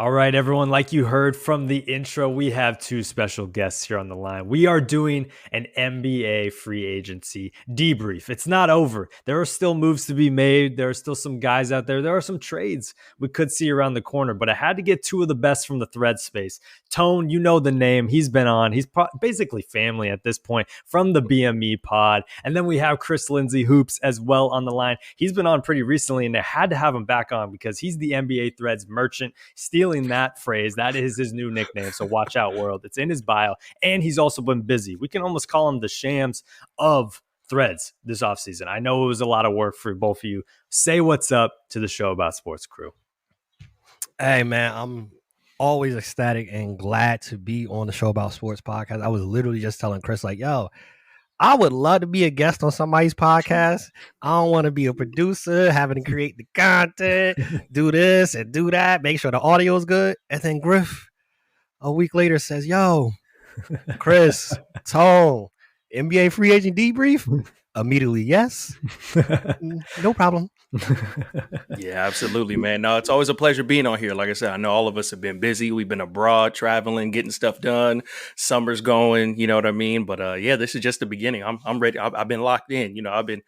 All right, everyone, like you heard from the intro, we have two special guests here on the line. We are doing an NBA free agency debrief. It's not over. There are still moves to be made. There are still some guys out there. There are some trades we could see around the corner, but I had to get two of the best from the thread space. Tone, you know the name. He's been on. He's basically family at this point from the BME pod. And then we have Chris Lindsey Hoops as well on the line. He's been on pretty recently, and I had to have him back on because he's the NBA threads merchant, stealing that phrase. That is his new nickname. So watch out, world. It's in his bio. And he's also been busy. We can almost call him the Shams of threads this offseason. I know it was a lot of work for both of you. Say what's up to the Show About Sports crew. Hey, man, I'm always ecstatic and glad to be on the Show About Sports podcast. I was literally just telling Chris, like, yo, I would love to be a guest on somebody's podcast. I don't want to be a producer, having to create the content, do this and do that, make sure the audio is good. And then Griff, a week later, says, yo, Chris, Tone, NBA free agent debrief? Immediately, yes. No problem. Yeah, absolutely, man. No, it's always a pleasure being on here. Like I said, I know all of us have been busy. We've been abroad, traveling, getting stuff done. Summer's going, you know what I mean? But yeah, this is just the beginning. I'm ready. I've been locked in. You know, I've been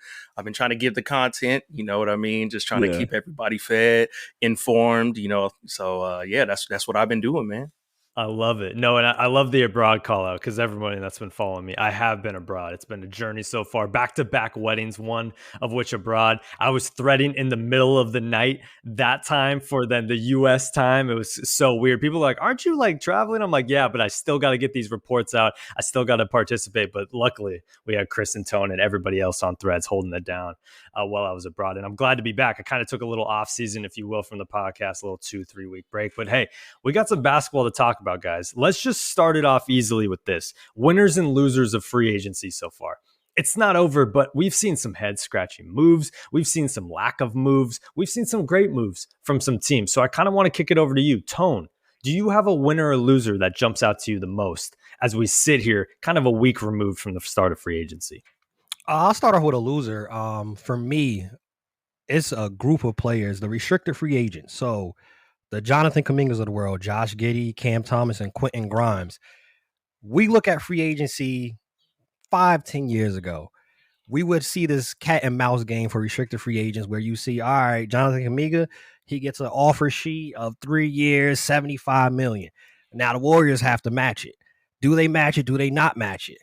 trying to give the content. You know what I mean? Just trying to keep everybody fed, informed. You know, so yeah, that's what I've been doing, man. I love it. No, and I love the abroad call out because everybody that's been following me, I have been abroad. It's been a journey so far. Back-to-back weddings, one of which abroad. I was threading in the middle of the night that time for then the U.S. time. It was so weird. People are like, aren't you like traveling? I'm like, yeah, but I still got to get these reports out. I still got to participate. But luckily, we had Chris and Tone and everybody else on threads holding it down while I was abroad. And I'm glad to be back. I kind of took a little off season, if you will, from the podcast, a little 2-3 week break. But hey, we got some basketball to talk about, guys. Let's just start it off easily with this. Winners and losers of free agency so far. It's not over, but we've seen some head-scratching moves. We've seen some lack of moves. We've seen some great moves from some teams. So I kind of want to kick it over to you. Tone, do you have a winner or loser that jumps out to you the most as we sit here kind of a week removed from the start of free agency? I'll start off with a loser. For me, it's a group of players, the restricted free agents. So the Jonathan Kumingas of the world, Josh Giddey, Cam Thomas, and Quentin Grimes. We look at free agency 5-10 years ago. We would see this cat and mouse game for restricted free agents where you see, all right, Jonathan Kuminga, he gets an offer sheet of 3 years, $75 million. Now the Warriors have to match it. Do they match it? Do they not match it?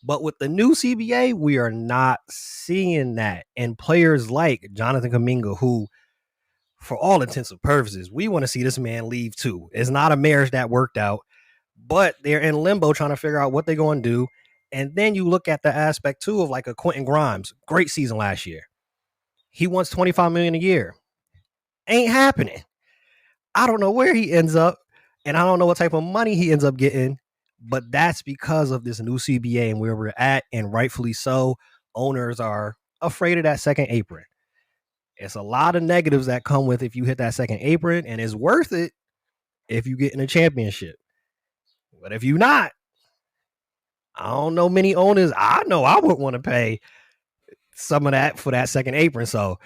But with the new CBA, we are not seeing that. And players like Jonathan Kuminga, who, for all intents and purposes, we want to see this man leave too. It's not a marriage that worked out, but they're in limbo trying to figure out what they're going to do. And then you look at the aspect too of like a Quentin Grimes, great season last year. He wants $25 million a year. Ain't happening. I don't know where he ends up, and I don't know what type of money he ends up getting, but that's because of this new CBA and where we're at, and rightfully so. Owners are afraid of that second apron. It's a lot of negatives that come with if you hit that second apron, and it's worth it if you get in a championship. But if you're not, I don't know many owners. I know I would want to pay some of that for that second apron. So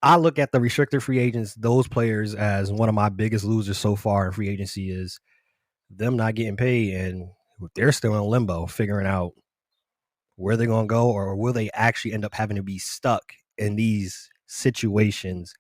I look at the restricted free agents, those players, as one of my biggest losers so far in free agency is them not getting paid, and they're still in limbo, figuring out where they're going to go, or will they actually end up having to be stuck in these situations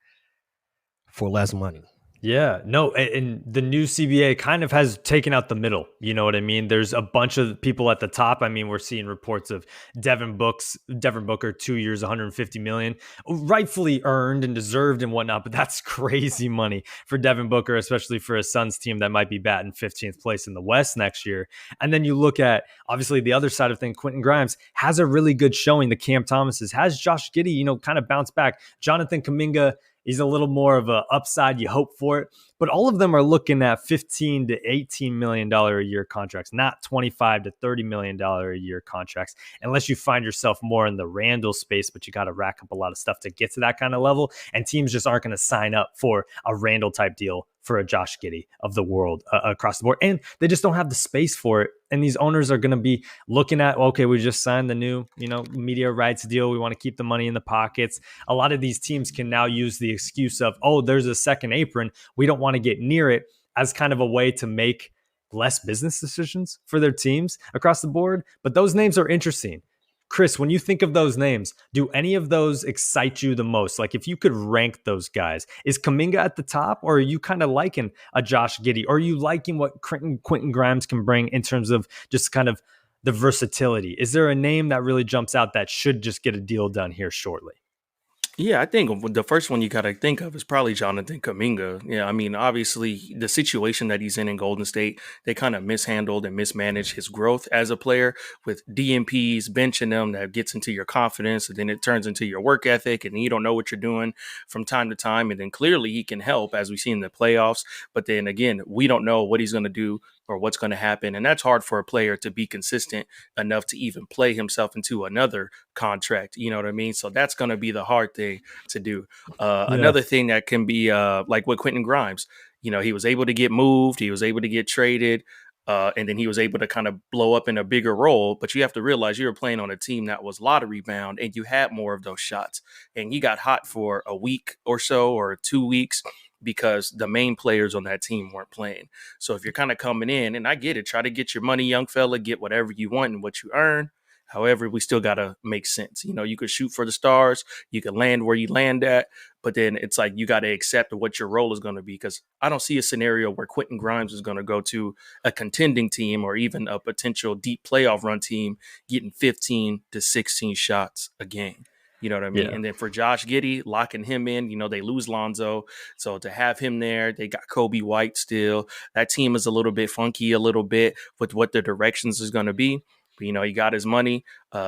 for less money. Yeah, no, and the new CBA kind of has taken out the middle. You know what I mean? There's a bunch of people at the top. I mean, we're seeing reports of Devin Booker, 2 years, $150 million, rightfully earned and deserved and whatnot. But that's crazy money for Devin Booker, especially for a Suns team that might be batting 15th place in the West next year. And then you look at, obviously, the other side of things. Quentin Grimes has a really good showing. The Cam Thomases has Josh Giddey, kind of bounced back. Jonathan Kuminga, he's a little more of an upside. You hope for it. But all of them are looking at $15 to $18 million a year contracts, not $25 to $30 million a year contracts, unless you find yourself more in the Randall space, but you got to rack up a lot of stuff to get to that kind of level. And teams just aren't going to sign up for a Randall type deal for a Josh Giddey of the world across the board. And they just don't have the space for it. And these owners are going to be looking at, okay, we just signed the new, media rights deal. We want to keep the money in the pockets. A lot of these teams can now use the excuse of, oh, there's a second apron. We don't want to get near it. as kind of a way to make less business decisions for their teams across the board. But those names are interesting. Chris, when you think of those names, do any of those excite you the most? Like if you could rank those guys, is Kuminga at the top, or are you kind of liking a Josh Giddey? Or are you liking what Quentin Grimes can bring in terms of just kind of the versatility? Is there a name that really jumps out that should just get a deal done here shortly? Yeah, I think the first one you got to think of is probably Jonathan Kuminga. Yeah, I mean, obviously, the situation that he's in Golden State, they kind of mishandled and mismanaged his growth as a player with DMPs, benching them that gets into your confidence, and then it turns into your work ethic, and you don't know what you're doing from time to time. And then clearly he can help, as we see in the playoffs. But then again, we don't know what he's going to do or what's going to happen. And that's hard for a player to be consistent enough to even play himself into another contract. You know what I mean? So that's going to be the hard thing to do. Another thing that can be like with Quentin Grimes, he was able to get moved. He was able to get traded. And then he was able to kind of blow up in a bigger role. But you have to realize you were playing on a team that was lottery bound and you had more of those shots. And he got hot for a week or so or 2 weeks because the main players on that team weren't playing. So if you're kind of coming in, and I get it, try to get your money, young fella, get whatever you want and what you earn. However, we still got to make sense. You could shoot for the stars. You can land where you land at. But then it's like you got to accept what your role is going to be, because I don't see a scenario where Quentin Grimes is going to go to a contending team or even a potential deep playoff run team getting 15 to 16 shots a game. You know what I mean? Yeah. And then for Josh Giddey, locking him in, they lose Lonzo. So to have him there, they got Kobe White still. That team is a little bit funky a little bit with what the directions is going to be. But, he got his money.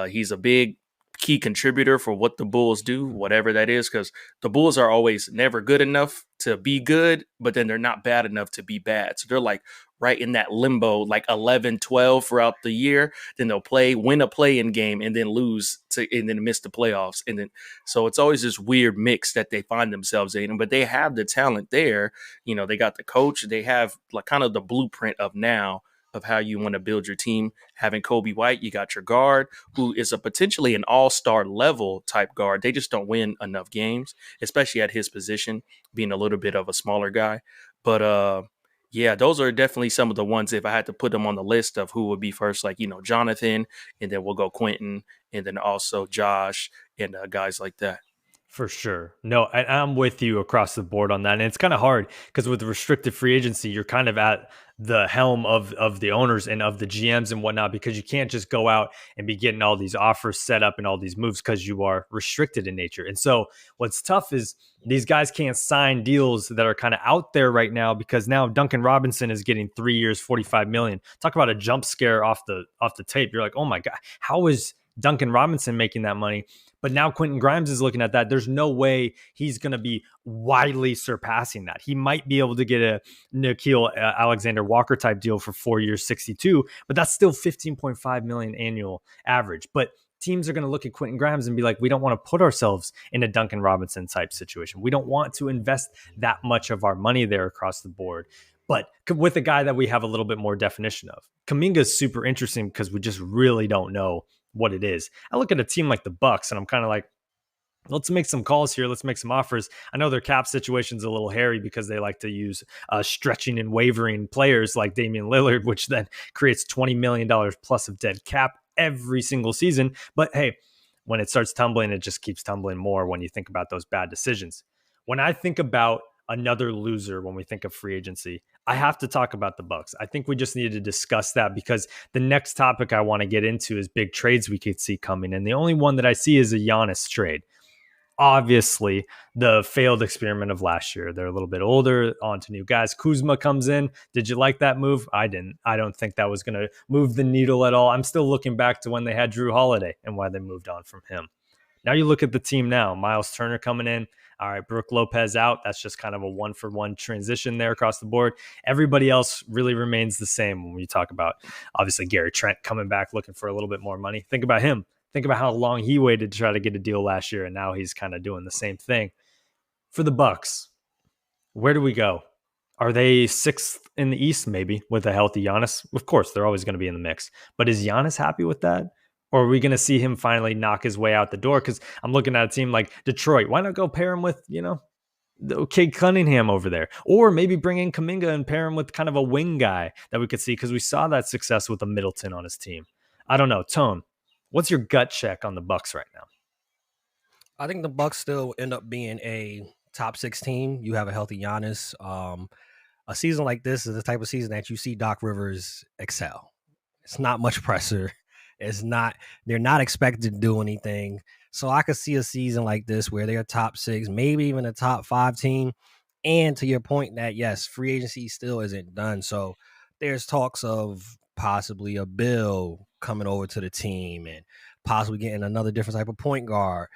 He's a big key contributor for what the Bulls do, whatever that is, because the Bulls are always never good enough to be good, but then they're not bad enough to be bad. So they're like right in that limbo, like 11-12 throughout the year. Then they'll win a play-in game and then lose and then miss the playoffs. And then so it's always this weird mix that they find themselves in. But they have the talent there. They got the coach. They have like kind of the blueprint of now of how you want to build your team. Having Kobe White, you got your guard, who is a potentially an all-star level type guard. They just don't win enough games, especially at his position, being a little bit of a smaller guy. But yeah, those are definitely some of the ones, if I had to put them on the list of who would be first, like, Jonathan, and then we'll go Quentin, and then also Josh, and guys like that. For sure. No, I'm with you across the board on that. And it's kind of hard because with restricted free agency, you're kind of at the helm of the owners and of the GMs and whatnot, because you can't just go out and be getting all these offers set up and all these moves because you are restricted in nature. And so what's tough is these guys can't sign deals that are kind of out there right now, because now Duncan Robinson is getting 3 years, $45 million. Talk about a jump scare off the tape. You're like, oh my God, how is Duncan Robinson making that money? But now Quentin Grimes is looking at that. There's no way he's going to be widely surpassing that. He might be able to get a Nickeil Alexander-Walker type deal for 4 years, 62, but that's still 15.5 million annual average. But teams are going to look at Quentin Grimes and be like, we don't want to put ourselves in a Duncan Robinson type situation. We don't want to invest that much of our money there across the board. But with a guy that we have a little bit more definition of, Kuminga is super interesting because we just really don't know what it is. I look at a team like the Bucks and I'm kind of like, let's make some calls here. Let's make some offers. I know their cap situation's a little hairy because they like to use stretching and wavering players like Damian Lillard, which then creates $20 million plus of dead cap every single season. But hey, when it starts tumbling, it just keeps tumbling more when you think about those bad decisions. When I think about another loser, when we think of free agency, I have to talk about the Bucks. I think we just need to discuss that because the next topic I want to get into is big trades we could see coming. And the only one that I see is a Giannis trade. Obviously, the failed experiment of last year. They're a little bit older, on to new guys. Kuzma comes in. Did you like that move? I didn't. I don't think that was going to move the needle at all. I'm still looking back to when they had Drew Holiday and why they moved on from him. Now you look at the team now. Miles Turner coming in. All right, Brook Lopez out. That's just kind of a one-for-one transition there across the board. Everybody else really remains the same when we talk about, obviously, Gary Trent coming back looking for a little bit more money. Think about him. Think about how long he waited to try to get a deal last year, and now he's kind of doing the same thing. For the Bucks, where do we go? Are they sixth in the East, maybe, with a healthy Giannis? Of course, they're always going to be in the mix. But is Giannis happy with that? Or are we going to see him finally knock his way out the door? Because I'm looking at a team like Detroit. Why not go pair him with, Cade Cunningham over there, or maybe bring in Kuminga and pair him with kind of a wing guy that we could see, because we saw that success with a Middleton on his team. I don't know. Tone, what's your gut check on the Bucks right now? I think the Bucks still end up being a top 6 team. You have a healthy Giannis. A season like this is the type of season that you see Doc Rivers excel. It's not much pressure. It's not, they're not expected to do anything. So I could see a season like this where they're top 6, maybe even a top 5 team. And to your point that, yes, free agency still isn't done. So there's talks of possibly a Bill coming over to the team and possibly getting another different type of point guard.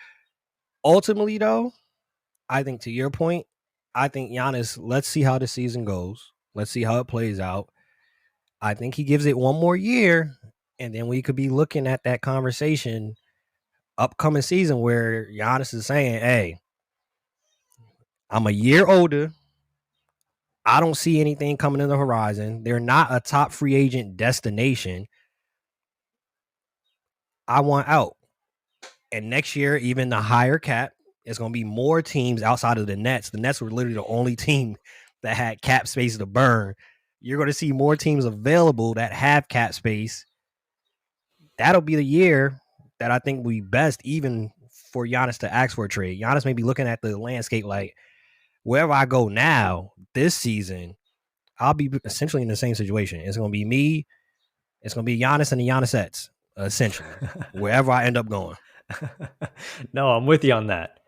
Ultimately, though, I think to your point, I think Giannis, let's see how the season goes. Let's see how it plays out. I think he gives it one more year, and then we could be looking at that conversation upcoming season where Giannis is saying, hey, I'm a year older. I don't see anything coming in the horizon. They're not a top free agent destination. I want out. And next year, even the higher cap, it's going to be more teams outside of the Nets. The Nets were literally the only team that had cap space to burn. You're going to see more teams available that have cap space. That'll be the year that I think will be best, even for Giannis to ask for a trade. Giannis may be looking at the landscape like, wherever I go now, this season, I'll be essentially in the same situation. It's going to be me. It's going to be Giannis and the Giannisets, essentially, wherever I end up going. No, I'm with you on that.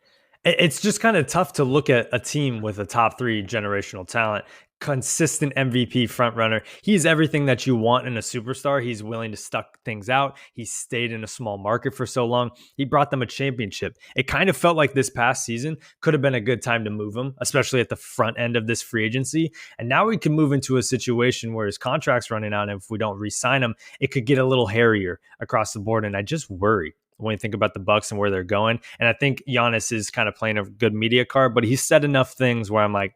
It's just kind of tough to look at a team with a top 3 generational talent, consistent MVP frontrunner. He's everything that you want in a superstar. He's willing to stuck things out. He stayed in a small market for so long. He brought them a championship. It kind of felt like this past season could have been a good time to move him, especially at the front end of this free agency. And now we can move into a situation where his contract's running out, and if we don't re-sign him, it could get a little hairier across the board. And I just worry when you think about the Bucks and where they're going. And I think Giannis is kind of playing a good media card, but he said enough things where I'm like,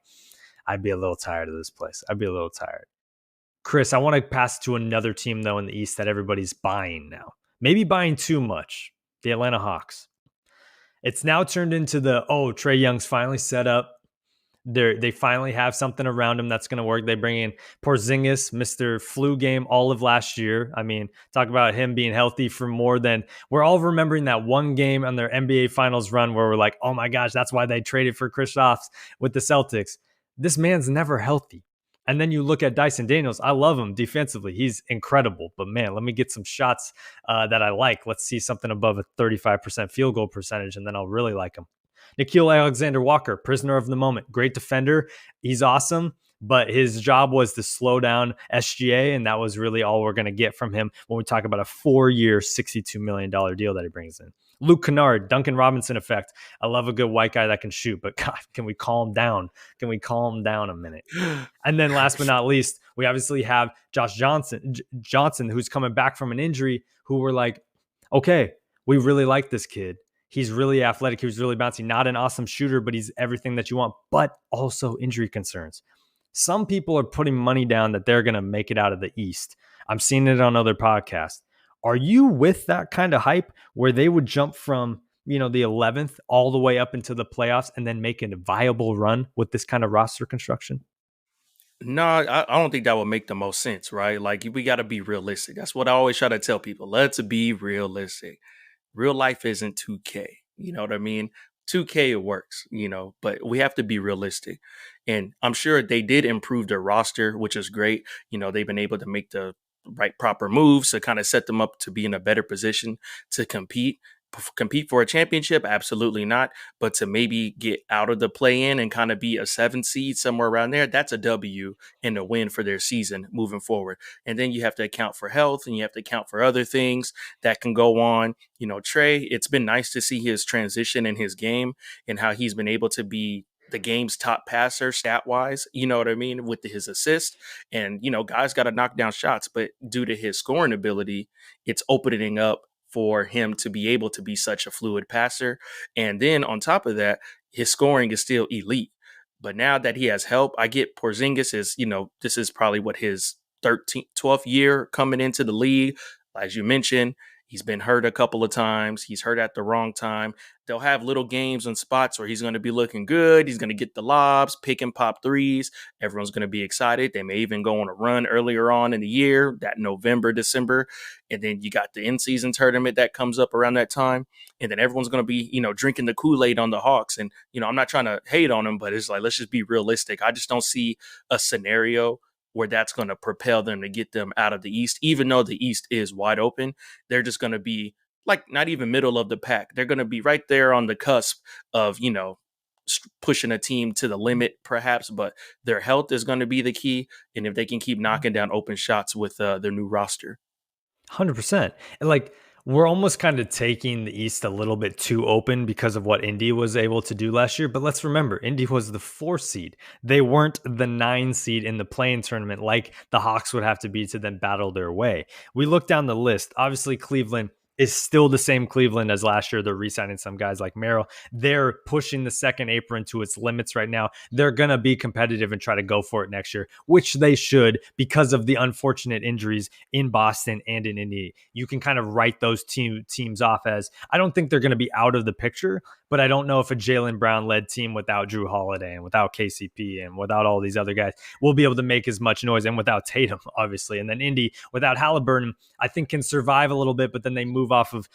I'd be a little tired of this place. I'd be a little tired. Chris, I want to pass to another team, though, in the East that everybody's buying now. Maybe buying too much. The Atlanta Hawks. It's now turned into Trae Young's finally set up. They finally have something around him that's going to work. They bring in Porzingis, Mr. Flu game all of last year. I mean, talk about him being healthy for more than we're all remembering that one game on their NBA Finals run where we're like, oh my gosh, that's why they traded for Kristaps with the Celtics. This man's never healthy. And then you look at Dyson Daniels. I love him defensively. He's incredible. But man, let me get some shots that I like. Let's see something above a 35% field goal percentage, and then I'll really like him. Nickeil Alexander-Walker, prisoner of the moment, great defender. He's awesome, but his job was to slow down SGA, and that was really all we're going to get from him when we talk about a 4-year, $62 million deal that he brings in. Luke Kennard, Duncan Robinson effect. I love a good white guy that can shoot, but God, can we calm down? Can we calm down a minute? And then last but not least, we obviously have Josh Johnson, who's coming back from an injury, who we're like, okay, we really like this kid. He's really athletic. He was really bouncy. Not an awesome shooter, but he's everything that you want, but also injury concerns. Some people are putting money down that they're going to make it out of the East. I'm seeing it on other podcasts. Are you with that kind of hype where they would jump from, the 11th all the way up into the playoffs and then make a viable run with this kind of roster construction? No, I don't think that would make the most sense, right? Like, we got to be realistic. That's what I always try to tell people. Let's be realistic. Real life isn't 2K. You know what I mean? 2K, it works, but we have to be realistic. And I'm sure they did improve their roster, which is great. They've been able to make the right proper moves to kind of set them up to be in a better position to compete for a championship. Absolutely not. But to maybe get out of the play-in and kind of be a 7 seed somewhere around there, that's a W and a win for their season moving forward. And then you have to account for health, and you have to account for other things that can go on. Trae, it's been nice to see his transition in his game and how he's been able to be the game's top passer stat wise, you know what I mean, with his assist. And, guys got to knock down shots, but due to his scoring ability, it's opening up for him to be able to be such a fluid passer. And then on top of that, his scoring is still elite. But now that he has help, I get Porzingis is, this is probably what his 12th year coming into the league. As you mentioned, He's been hurt a couple of times. He's hurt at the wrong time. They'll have little games and spots where he's going to be looking good. He's going to get the lobs, pick and pop threes. Everyone's going to be excited. They may even go on a run earlier on in the year, that November, December. And then you got the in-season tournament that comes up around that time. And then everyone's going to be, drinking the Kool-Aid on the Hawks. And, I'm not trying to hate on them, but it's like, let's just be realistic. I just don't see a scenario where that's going to propel them to get them out of the East, even though the East is wide open. They're just going to be like not even middle of the pack. They're going to be right there on the cusp of, pushing a team to the limit perhaps, but their health is going to be the key. And if they can keep knocking down open shots with their new roster. 100%. And like, we're almost kind of taking the East a little bit too open because of what Indy was able to do last year. But let's remember, Indy was the 4 seed. They weren't the 9 seed in the play-in tournament like the Hawks would have to be to then battle their way. We look down the list. Obviously, Cleveland is still the same Cleveland as last year. They're re-signing some guys like Merrill. They're pushing the second apron to its limits right now. They're going to be competitive and try to go for it next year, which they should because of the unfortunate injuries in Boston and in Indy. You can kind of write those teams off as, I don't think they're going to be out of the picture, but I don't know if a Jaylen Brown-led team without Drew Holiday and without KCP and without all these other guys will be able to make as much noise, and without Tatum, obviously. And then Indy, without Halliburton, I think can survive a little bit, but then they move off of,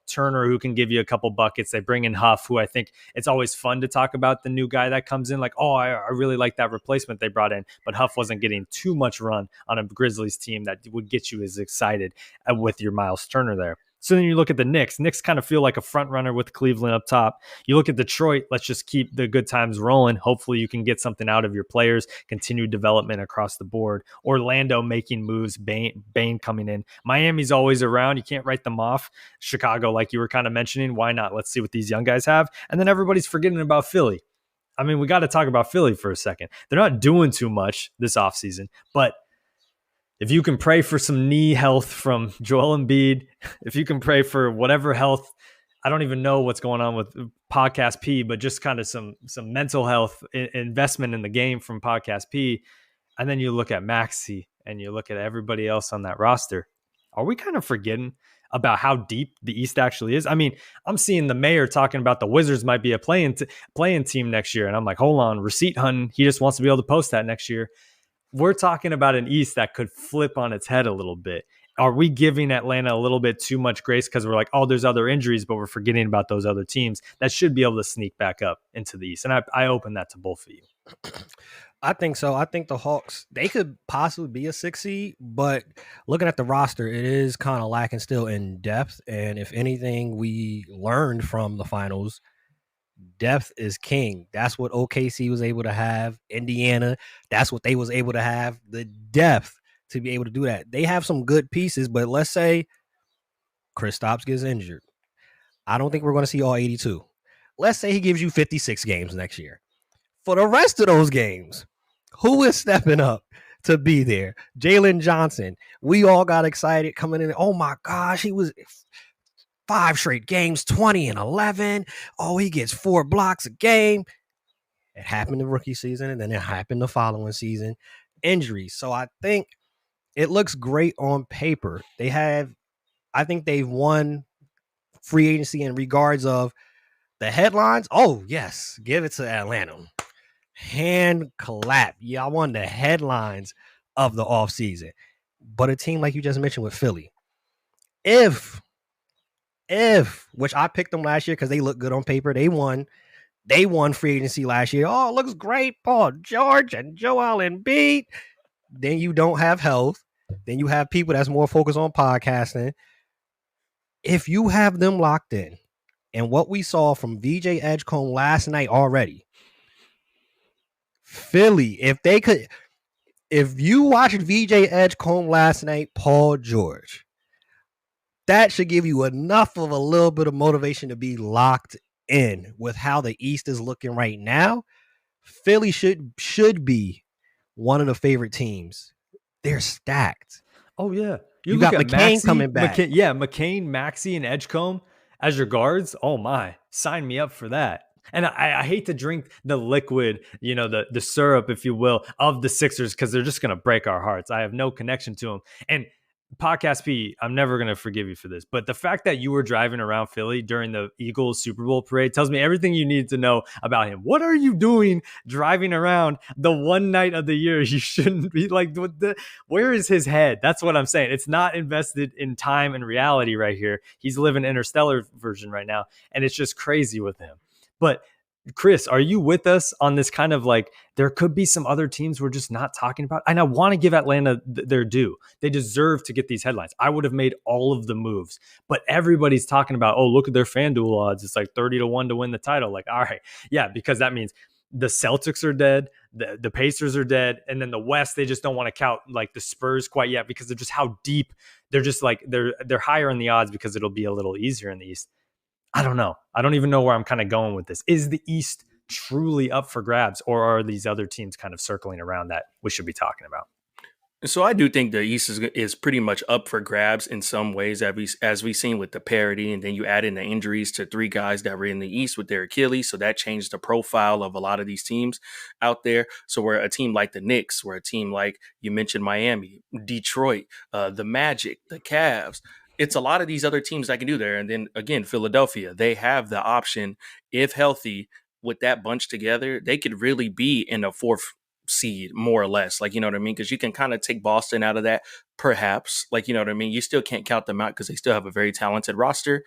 Turner, who can give you a couple buckets. They bring in Huff, who I think it's always fun to talk about the new guy that comes in. Like, oh, I really like that replacement they brought in, but Huff wasn't getting too much run on a Grizzlies team that would get you as excited with your Miles Turner there. So then you look at the Knicks. Knicks kind of feel like a front runner with Cleveland up top. You look at Detroit. Let's just keep the good times rolling. Hopefully you can get something out of your players, continued development across the board. Orlando making moves, Bane coming in. Miami's always around. You can't write them off. Chicago, like you were kind of mentioning, why not? Let's see what these young guys have. And then everybody's forgetting about Philly. I mean, we got to talk about Philly for a second. They're not doing too much this offseason, but if you can pray for some knee health from Joel Embiid, if you can pray for whatever health, I don't even know what's going on with Podcast P, but just kind of some mental health investment in the game from Podcast P. And then you look at Maxey and you look at everybody else on that roster. Are we kind of forgetting about how deep the East actually is? I mean, I'm seeing the mayor talking about the Wizards might be a playing team next year. And I'm like, hold on, receipt hunting. He just wants to be able to post that next year. We're talking about an East that could flip on its head a little bit. Are we giving Atlanta a little bit too much grace because we're like, oh, there's other injuries, but we're forgetting about those other teams that should be able to sneak back up into the East? And I open that to both of you. I think so. I think the Hawks, they could possibly be a 6 seed, but looking at the roster, it is kind of lacking still in depth. And if anything we learned from the finals, depth is king. That's what OKC was able to have. Indiana, that's what they was able to have. The depth to be able to do that. They have some good pieces, but let's say Kristaps gets injured. I don't think we're going to see all 82. Let's say he gives you 56 games next year. For the rest of those games, who is stepping up to be there? Jalen Johnson. We all got excited coming in. Oh my gosh, he was 5 straight games, 20 and 11. Oh, he gets 4 blocks a game. It happened the rookie season, and then it happened the following season. Injuries. So I think it looks great on paper. I think they've won free agency in regards of the headlines. Oh, yes. Give it to Atlanta. Hand clap. Y'all won the headlines of the offseason. But a team like you just mentioned with Philly, if which I picked them last year because they look good on paper. They won free agency last year. Oh, it looks great. Paul George and Joel Embiid. Then you don't have health. Then you have people that's more focused on podcasting. If you have them locked in, and what we saw from VJ Edgecombe last night already, Philly, if you watched VJ Edgecombe last night, Paul George, that should give you enough of a little bit of motivation to be locked in with how the East is looking right now. Philly should be one of the favorite teams. They're stacked. Oh, yeah. You got McCain coming back. McCain, Maxey, and Edgecombe as your guards. Oh, my. Sign me up for that. And I hate to drink the liquid, the syrup, if you will, of the Sixers because they're just going to break our hearts. I have no connection to them. And Podcast P, I'm never going to forgive you for this, but the fact that you were driving around Philly during the Eagles Super Bowl parade tells me everything you need to know about him. What are you doing driving around the one night of the year you shouldn't be? Like, where is his head? That's what I'm saying. It's not invested in time and reality right here. He's living Interstellar version right now, and it's just crazy with him. But Chris, are you with us on this kind of like, there could be some other teams we're just not talking about? And I want to give Atlanta their due. They deserve to get these headlines. I would have made all of the moves, but everybody's talking about, oh, look at their FanDuel odds. It's like 30-1 to win the title. Like, all right. Yeah, because that means the Celtics are dead. The Pacers are dead. And then the West, they just don't want to count like the Spurs quite yet because of just how deep they're just like, they're higher in the odds because it'll be a little easier in the East. I don't know. I don't even know where I'm kind of going with this. Is the East truly up for grabs, or are these other teams kind of circling around that we should be talking about? So I do think the East is pretty much up for grabs in some ways, as we've seen with the parity, and then you add in the injuries to three guys that were in the East with their Achilles, so that changed the profile of a lot of these teams out there. So we're a team like the Knicks, we're a team like you mentioned Miami, Detroit, the Magic, the Cavs. It's a lot of these other teams that can do there. And then again, Philadelphia, they have the option, if healthy, with that bunch together, they could really be in a fourth seed, more or less. Like, you know what I mean? Because you can kind of take Boston out of that, perhaps. Like, you know what I mean? You still can't count them out because they still have a very talented roster.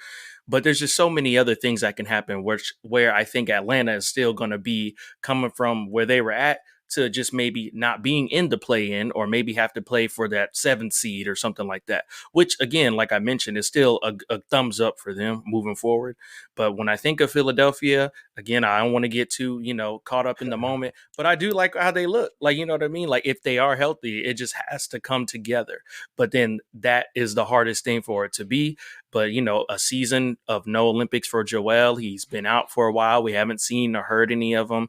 But there's just so many other things that can happen, where I think Atlanta is still going to be coming from where they were at to just maybe not being in the play-in, or maybe have to play for that 7th seed or something like that, which again, like I mentioned, is still a thumbs up for them moving forward. But when I think of Philadelphia, again, I don't want to get too, caught up in the moment, but I do like how they look. Like, you know what I mean? Like, if they are healthy, it just has to come together. But then that is the hardest thing for it to be. But, a season of no Olympics for Joel. He's been out for a while. We haven't seen or heard any of him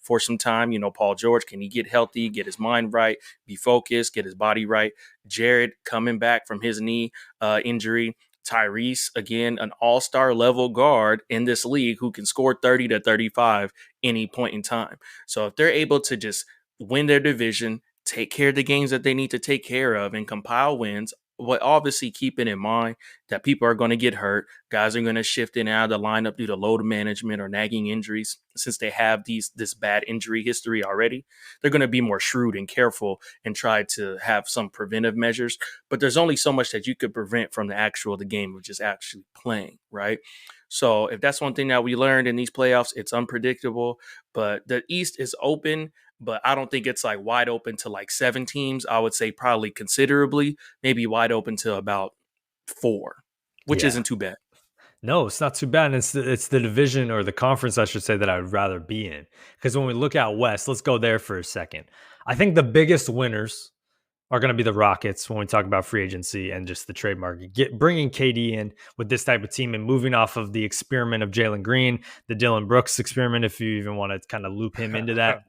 for some time. Paul George, can he get healthy, get his mind right, be focused, get his body right? Jared coming back from his knee injury. Tyrese, again, an all-star level guard in this league who can score 30 to 35 any point in time. So if they're able to just win their division, take care of the games that they need to take care of, and compile wins, but obviously keeping in mind that people are going to get hurt. Guys are going to shift in and out of the lineup due to load management or nagging injuries. Since they have this bad injury history already, they're going to be more shrewd and careful and try to have some preventive measures. But there's only so much that you could prevent from the game of just actually playing, right? So if that's one thing that we learned in these playoffs, it's unpredictable, but the East is open. But I don't think it's like wide open to like 7 teams. I would say probably considerably, maybe wide open to about 4, which isn't too bad. No, it's not too bad. And it's the division, or the conference, I should say, that I would rather be in. Because when we look out West, let's go there for a second. I think the biggest winners are going to be the Rockets when we talk about free agency and just the trade market. Bringing KD in with this type of team and moving off of the experiment of Jalen Green, the Dylan Brooks experiment, if you even want to kind of loop him into that.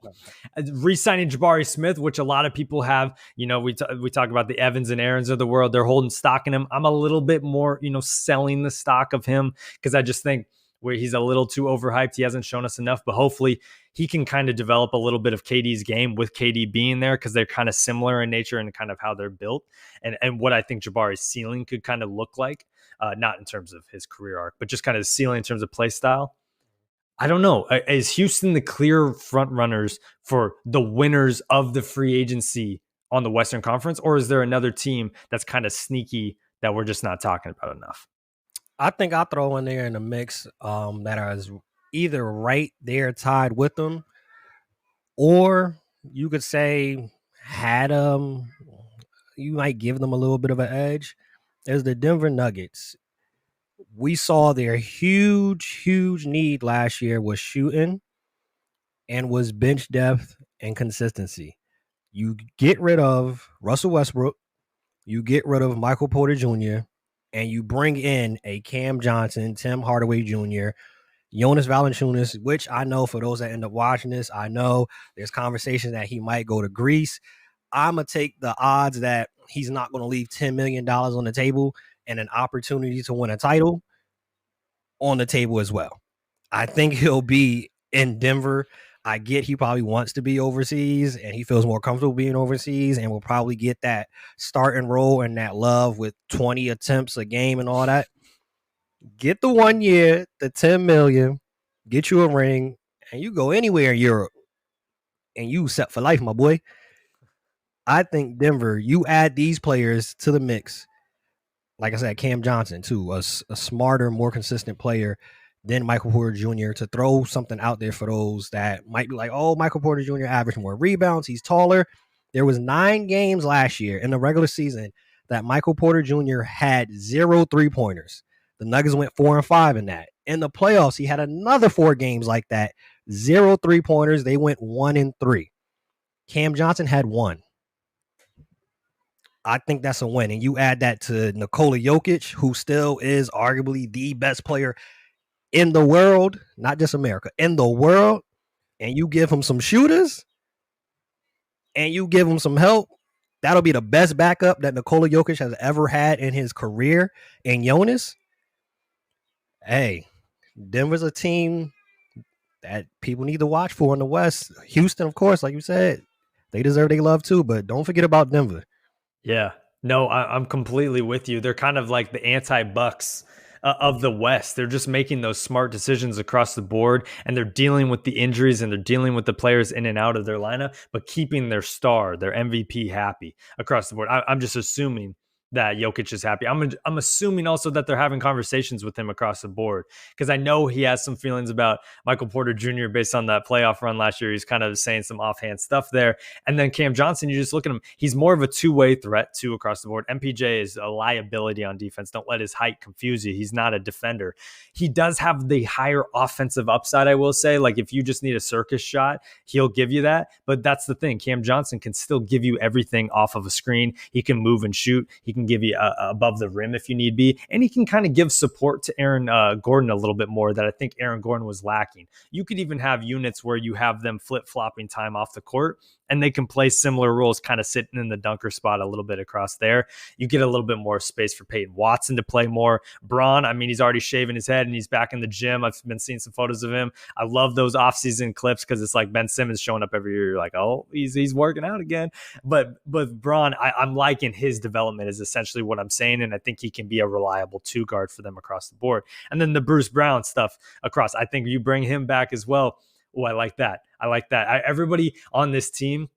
Re-signing Jabari Smith, which a lot of people have. We talk about the Evans and Aarons of the world. They're holding stock in him. I'm a little bit more, selling the stock of him, because I just think where he's a little too overhyped. He hasn't shown us enough, but hopefully he can kind of develop a little bit of KD's game with KD being there, because they're kind of similar in nature and kind of how they're built, and what I think Jabari's ceiling could kind of look like, not in terms of his career arc, but just kind of the ceiling in terms of play style. I don't know. Is Houston the clear front runners for the winners of the free agency on the Western Conference, or is there another team that's kind of sneaky that we're just not talking about enough? I think I'll throw in there in the mix that is either right there tied with them, or you could say had you might give them a little bit of an edge, is the Denver Nuggets. We saw their huge need last year was shooting and was bench depth and consistency. You get rid of Russell Westbrook, you get rid of Michael Porter Jr., and you bring in a Cam Johnson, Tim Hardaway Jr., Jonas Valanciunas, which I know for those that end up watching this, I know there's conversations that he might go to Greece. I'm going to take the odds that he's not going to leave $10 million on the table and an opportunity to win a title on the table as well. I think he'll be in Denver. I get he probably wants to be overseas and he feels more comfortable being overseas and will probably get that starting role and that love with 20 attempts a game and all that. Get the 1 year, the 10 million, get you a ring, and you go anywhere in Europe and you set for life, my boy. I think Denver, you add these players to the mix. Like I said, Cam Johnson, too, a smarter, more consistent player than Michael Porter Jr. to throw something out there for those that might be like, oh, Michael Porter Jr. averaged more rebounds. He's taller. There was 9 games last year in the regular season that Michael Porter Jr. had 0 3-pointers. The Nuggets went 4-5 in that. In the playoffs, he had another 4 games like that, 0 3-pointers. They went 1-3. Cam Johnson had 1. I think that's a win. And you add that to Nikola Jokic, who still is arguably the best player in the world, not just America, in the world, and you give him some shooters and you give him some help, that'll be the best backup that Nikola Jokic has ever had in his career. And Jonas, hey, Denver's a team that people need to watch for in the West. Houston, of course, like you said, they deserve their love too, but don't forget about Denver. Yeah. No, I'm completely with you. They're kind of like the anti-Bucks of the West. They're just making those smart decisions across the board, and they're dealing with the injuries and they're dealing with the players in and out of their lineup, but keeping their star, their MVP happy across the board. I'm just assuming that Jokic is happy. I'm assuming also that they're having conversations with him across the board, because I know he has some feelings about Michael Porter Jr. based on that playoff run last year. He's kind of saying some offhand stuff there. And then Cam Johnson, you just look at him. He's more of a two-way threat too across the board. MPJ is a liability on defense. Don't let his height confuse you. He's not a defender. He does have the higher offensive upside, I will say. Like if you just need a circus shot, he'll give you that. But that's the thing. Cam Johnson can still give you everything off of a screen. He can move and shoot. He can give you above the rim if you need be. And he can kind of give support to Aaron Gordon a little bit more that I think Aaron Gordon was lacking. You could even have units where you have them flip-flopping time off the court, and they can play similar roles, kind of sitting in the dunker spot a little bit across there. You get a little bit more space for Peyton Watson to play more. Braun, I mean, he's already shaving his head and he's back in the gym. I've been seeing some photos of him. I love those off-season clips because it's like Ben Simmons showing up every year. You're like, oh, he's working out again. But Braun, I'm liking his development is essentially what I'm saying, and I think he can be a reliable two guard for them across the board. And then the Bruce Brown stuff across, I think you bring him back as well. Oh, I like that. Everybody on this team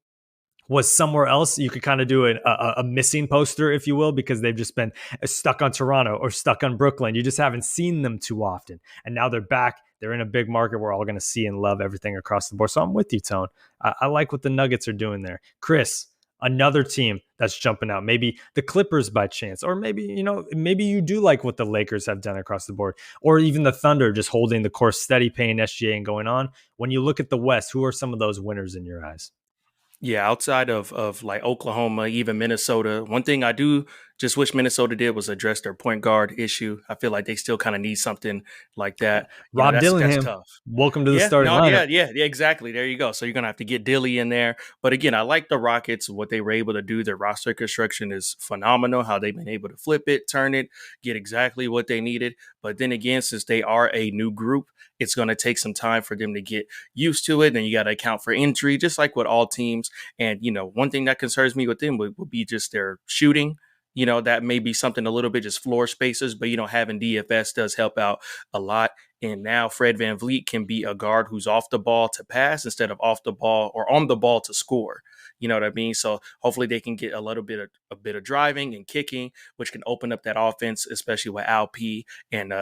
was somewhere else. You could kind of do a missing poster, if you will, because they've just been stuck on Toronto or stuck on Brooklyn. You just haven't seen them too often. And now they're back. They're in a big market. We're all going to see and love everything across the board. So I'm with you, Tone. I like what the Nuggets are doing there. Chris, another team that's jumping out, maybe the Clippers by chance, or maybe you do like what the Lakers have done across the board, or even the Thunder just holding the course steady, paying SGA and going on. When you look at the West, who are some of those winners in your eyes? Yeah, outside of like Oklahoma, even Minnesota, one thing I do just wish Minnesota did was address their point guard issue. I feel like they still kind of need something like that. Rob Dillingham, that's tough. Welcome to the starting lineup. Yeah, exactly. There you go. So you're going to have to get Dilly in there. But again, I like the Rockets, what they were able to do. Their roster construction is phenomenal, how they've been able to flip it, turn it, get exactly what they needed. But then again, since they are a new group, it's going to take some time for them to get used to it. Then you got to account for injury, just like with all teams. And, one thing that concerns me with them would be just their shooting. That may be something a little bit just floor spaces, but, having DFS does help out a lot. And now Fred VanVleet can be a guard who's off the ball to pass instead of off the ball or on the ball to score. You know what I mean? So hopefully they can get a bit of driving and kicking, which can open up that offense, especially with Al P and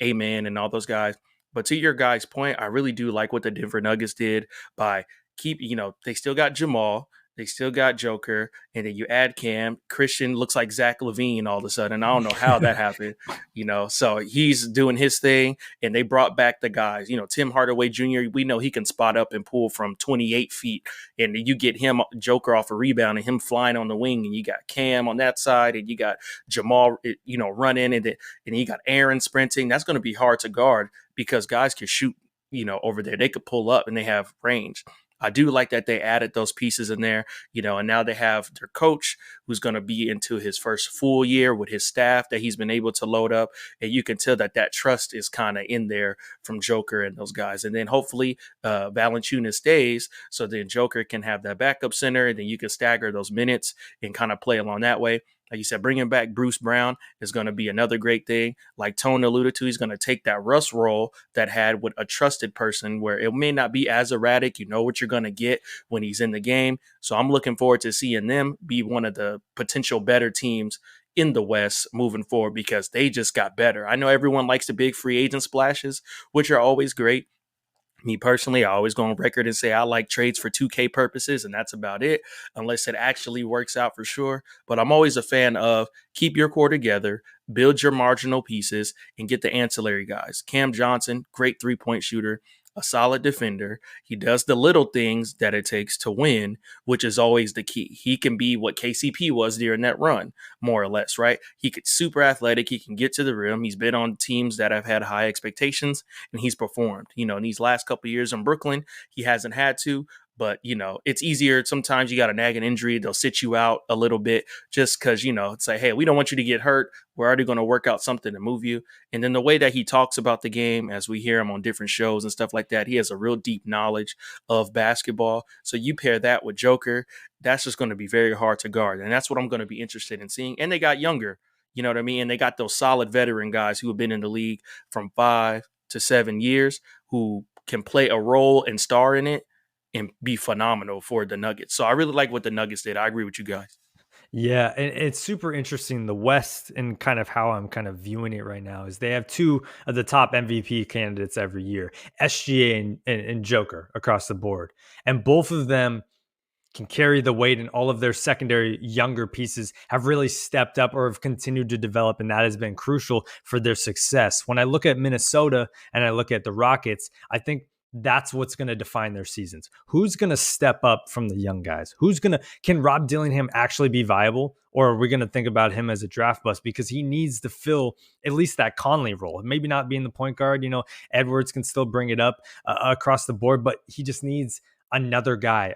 A-Man and all those guys. But to your guys' point, I really do like what the Denver Nuggets did by they still got Jamal. They still got Joker, and then you add Cam. Christian looks like Zach LaVine all of a sudden. I don't know how that happened, So he's doing his thing, and they brought back the guys. Tim Hardaway Jr., we know he can spot up and pull from 28 feet, and you get him, Joker, off a rebound, and him flying on the wing, and you got Cam on that side, and you got Jamal, running, and you got Aaron sprinting. That's going to be hard to guard because guys can shoot, over there. They could pull up, and they have range. I do like that they added those pieces in there, and now they have their coach who's going to be into his first full year with his staff that he's been able to load up. And you can tell that trust is kind of in there from Joker and those guys. And then hopefully Valanciunas stays, so then Joker can have that backup center, and then you can stagger those minutes and kind of play along that way. Like you said, bringing back Bruce Brown is going to be another great thing. Like Tone alluded to, he's going to take that Russ role that had with a trusted person where it may not be as erratic. You know what you're going to get when he's in the game. So I'm looking forward to seeing them be one of the potential better teams in the West moving forward, because they just got better. I know everyone likes the big free agent splashes, which are always great. Me personally, I always go on record and say I like trades for 2K purposes, and that's about it, unless it actually works out for sure. But I'm always a fan of keep your core together, build your marginal pieces, and get the ancillary guys. Cam Johnson, great three-point shooter, a solid defender. He does the little things that it takes to win, which is always the key. He can be what KCP was during that run, more or less, right? He could super athletic. He can get to the rim. He's been on teams that have had high expectations, and he's performed. In these last couple of years in Brooklyn, he hasn't had to. But, it's easier. Sometimes you got a nagging injury. They'll sit you out a little bit just because, it's like, hey, we don't want you to get hurt. We're already going to work out something to move you. And then the way that he talks about the game, as we hear him on different shows and stuff like that, he has a real deep knowledge of basketball. So you pair that with Joker, that's just going to be very hard to guard. And that's what I'm going to be interested in seeing. And they got younger, you know what I mean? And they got those solid veteran guys who have been in the league from 5 to 7 years who can play a role and star in it and be phenomenal for the Nuggets. So I really like what the Nuggets did. I agree with you guys. Yeah, and it's super interesting. The West, and kind of how I'm kind of viewing it right now, is they have two of the top MVP candidates every year, SGA and Joker across the board. And both of them can carry the weight, and all of their secondary younger pieces have really stepped up or have continued to develop, and that has been crucial for their success. When I look at Minnesota and I look at the Rockets, I think that's what's going to define their seasons. Who's going to step up from the young guys? Can Rob Dillingham actually be viable? Or are we going to think about him as a draft bust? Because he needs to fill at least that Conley role. Maybe not being the point guard. Edwards can still bring it up across the board, but he just needs another guy,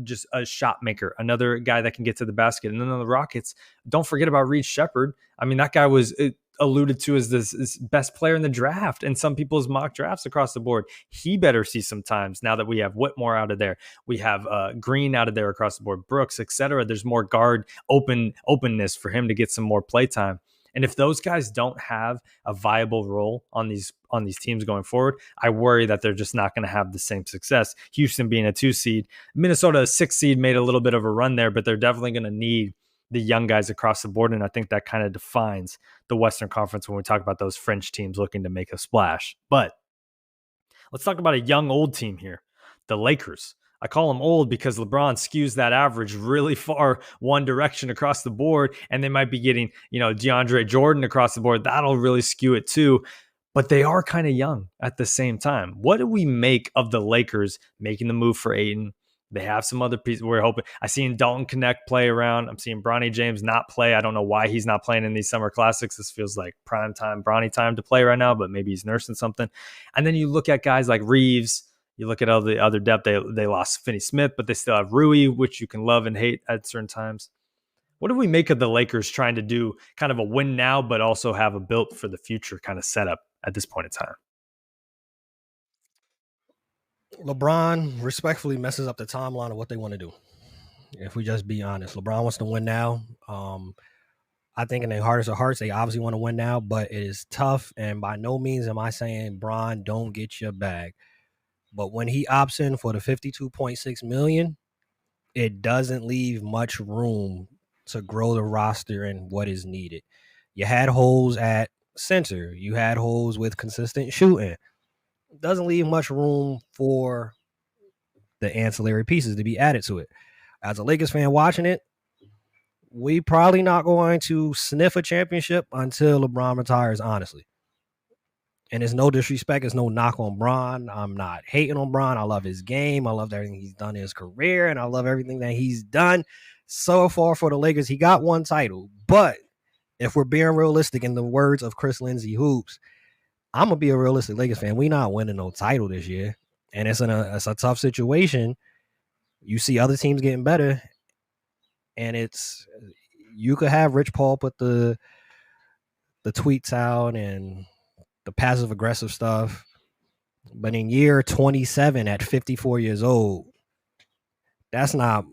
just a shot maker, another guy that can get to the basket. And then on the Rockets, don't forget about Reed Shepherd. I mean, that guy was alluded to as this best player in the draft and some people's mock drafts across the board. He better see some times now that we have Whitmore out of there. We have Green out of there across the board, Brooks, etc. There's more guard openness for him to get some more play time. And if those guys don't have a viable role on these teams going forward, I worry that they're just not going to have the same success. Houston being a 2 seed, Minnesota a 6 seed, made a little bit of a run there, but they're definitely going to need the young guys across the board. And I think that kind of defines the Western Conference when we talk about those French teams looking to make a splash. But let's talk about a young old team here, the Lakers. I call them old because LeBron skews that average really far one direction across the board, and they might be getting, DeAndre Jordan across the board. That'll really skew it too. But they are kind of young at the same time. What do we make of the Lakers making the move for Ayton? They have some other pieces. We're hoping. I seen Dalton Connect play around. I'm seeing Bronny James not play. I don't know why he's not playing in these summer classics. This feels like prime time Bronny time to play right now, but maybe he's nursing something. And then you look at guys like Reeves. You look at all the other depth. They lost Finney Smith, but they still have Rui, which you can love and hate at certain times. What do we make of the Lakers trying to do kind of a win now, but also have a built for the future kind of setup at this point in time? LeBron respectfully messes up the timeline of what they want to do. If we just be honest, LeBron wants to win now. I think in their hardest of hearts, they obviously want to win now, but it is tough. And by no means am I saying, Bron, don't get your bag. But when he opts in for the $52.6 million, it doesn't leave much room to grow the roster and what is needed. You had holes at center. You had holes with consistent shooting. It doesn't leave much room for the ancillary pieces to be added to it. As a Lakers fan watching it, we probably not going to sniff a championship until LeBron retires, honestly. And it's no disrespect. It's no knock on Bron. I'm not hating on Bron. I love his game. I love everything he's done in his career. And I love everything that he's done so far for the Lakers. He got one title. But if we're being realistic, in the words of Chris Lindsey Hoops, I'm going to be a realistic Lakers fan. We not winning no title this year. And it's a tough situation You see other teams getting better, and you could have Rich Paul put the tweets out and the passive aggressive stuff, but in year 27 at 54 years old, that's not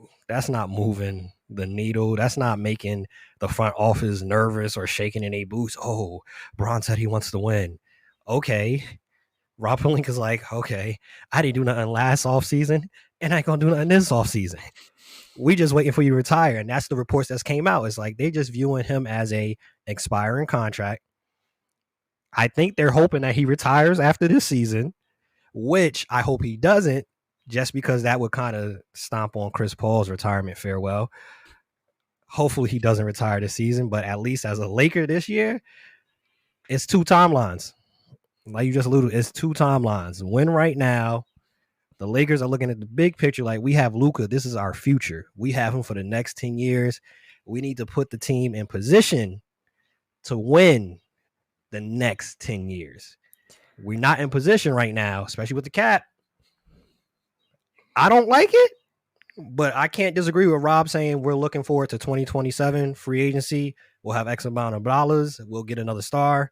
moving the needle. That's not making the front office nervous or shaking in their boots. Oh, Bron said he wants to win. Okay. Rob Pelinka's like, okay, I didn't do nothing last offseason, and I ain't gonna do nothing this offseason. We just waiting for you to retire. And that's the reports that came out. It's like they just viewing him as a expiring contract. I think they're hoping that he retires after this season, which I hope he doesn't, just because that would kind of stomp on Chris Paul's retirement farewell. Hopefully he doesn't retire this season, but at least as a Laker this year, it's 2 timelines. Like you just alluded, it's 2 timelines. Win right now. The Lakers are looking at the big picture like, we have Luka. This is our future. We have him for the next 10 years. We need to put the team in position to win the next 10 years. We're not in position right now, especially with the cap. I don't like it, but I can't disagree with Rob saying we're looking forward to 2027 free agency. We'll have X amount of dollars. We'll get another star.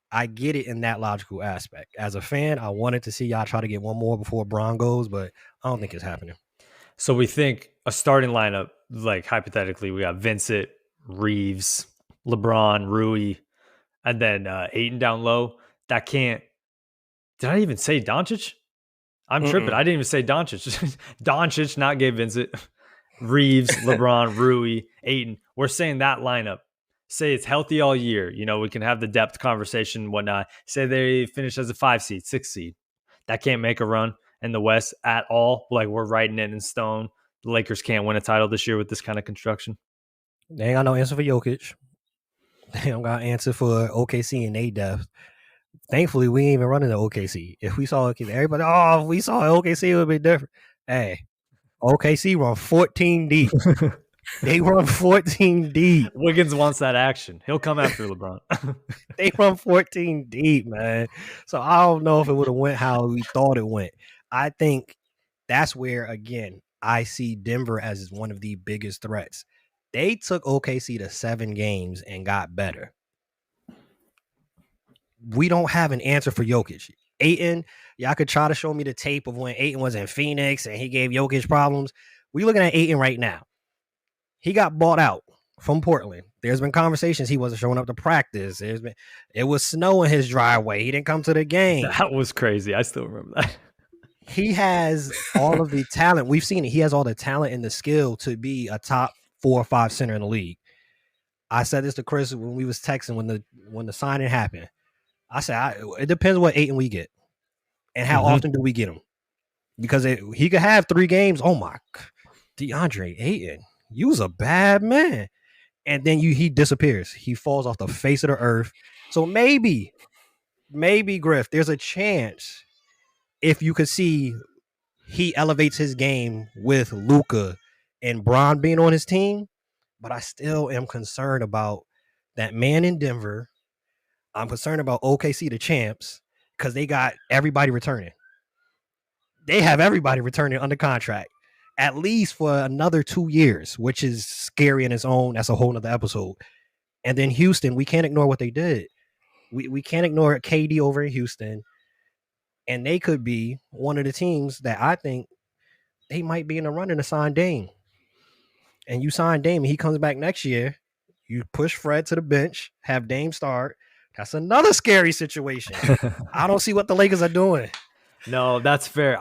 I get it in that logical aspect. As a fan, I wanted to see y'all try to get one more before Bron goes, but I don't think it's happening. So we think a starting lineup, like hypothetically, we got Vincent, Reeves, LeBron, Rui, and then Ayton down low. That can't. Did I even say Doncic? I'm tripping. I didn't even say Doncic. Doncic, not Gabe Vincent. Reeves, LeBron, Rui, Ayton. We're saying that lineup. Say it's healthy all year. You know, we can have the depth conversation and whatnot. Say they finish as a 5 seed, 6 seed. That can't make a run in the West at all. Like, we're writing it in stone. The Lakers can't win a title this year with this kind of construction. They ain't got no answer for Jokic. They don't got an answer for OKC and they depth. Thankfully, we ain't even running the OKC. If we saw everybody, if we saw OKC, it would be different. Hey, OKC run 14 deep. They run 14 deep. Wiggins wants that action. He'll come after LeBron. They run 14 deep, man. So I don't know if it would have went how we thought it went. I think that's where, again, I see Denver as one of the biggest threats. They took OKC to 7 games and got better. We don't have an answer for Jokic. Ayton, y'all could try to show me the tape of when Ayton was in Phoenix and he gave Jokic problems. We're looking at Ayton right now. He got bought out from Portland. There's been conversations he wasn't showing up to practice. It was snow in his driveway. He didn't come to the game. That was crazy. I still remember that. He has all of the talent. We've seen it. He has all the talent and the skill to be a top 4 or 5 center in the league. I said this to Chris when we was texting when the signing happened. I said, it depends what Ayton we get and how often do we get him. Because he could have 3 games. Oh, my. DeAndre Ayton, you was a bad man. And then he disappears. He falls off the face of the earth. So maybe, Griff, there's a chance if you could see he elevates his game with Luka and Bron being on his team. But I still am concerned about that man in Denver. I'm concerned about OKC, the champs, because they got everybody returning. They have everybody returning under contract, at least for another 2 years, which is scary in its own. That's a whole nother episode. And then Houston, we can't ignore what they did. We can't ignore KD over in Houston. And they could be one of the teams that I think they might be in the running to sign Dame. And you sign Dame and he comes back next year. You push Fred to the bench, have Dame start. That's another scary situation. I don't see what the Lakers are doing. No, that's fair.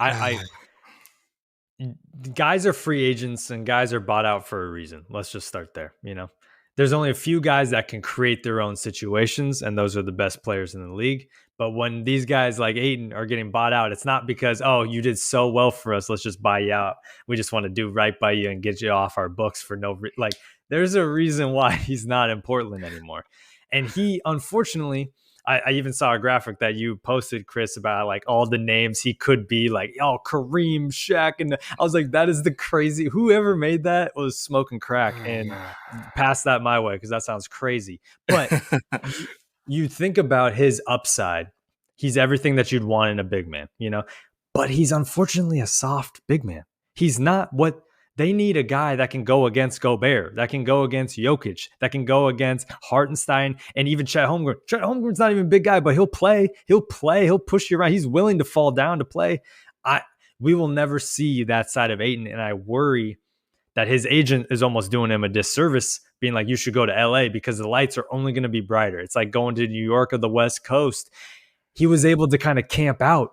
Guys are free agents and guys are bought out for a reason. Let's just start there. You know, there's only a few guys that can create their own situations, and those are the best players in the league. But when these guys like Ayton are getting bought out, it's not because, oh, you did so well for us, let's just buy you out. We just want to do right by you and get you off our books for no like. There's a reason why he's not in Portland anymore. And he, unfortunately, I even saw a graphic that you posted, Chris, about like all the names he could be, like, oh, Kareem, Shaq. And I was like, that is the crazy. Whoever made that was smoking crack, and pass that my way because that sounds crazy. But you think about his upside. He's everything that you'd want in a big man, you know, but he's unfortunately a soft big man. He's not what they need. A guy that can go against Gobert, that can go against Jokic, that can go against Hartenstein, and even Chet Holmgren. Chet Holmgren's not even a big guy, but he'll play. He'll play. He'll push you around. He's willing to fall down to play. We will never see that side of Ayton, and I worry that his agent is almost doing him a disservice, being like, you should go to LA because the lights are only going to be brighter. It's like going to New York or the West Coast. He was able to kind of camp out.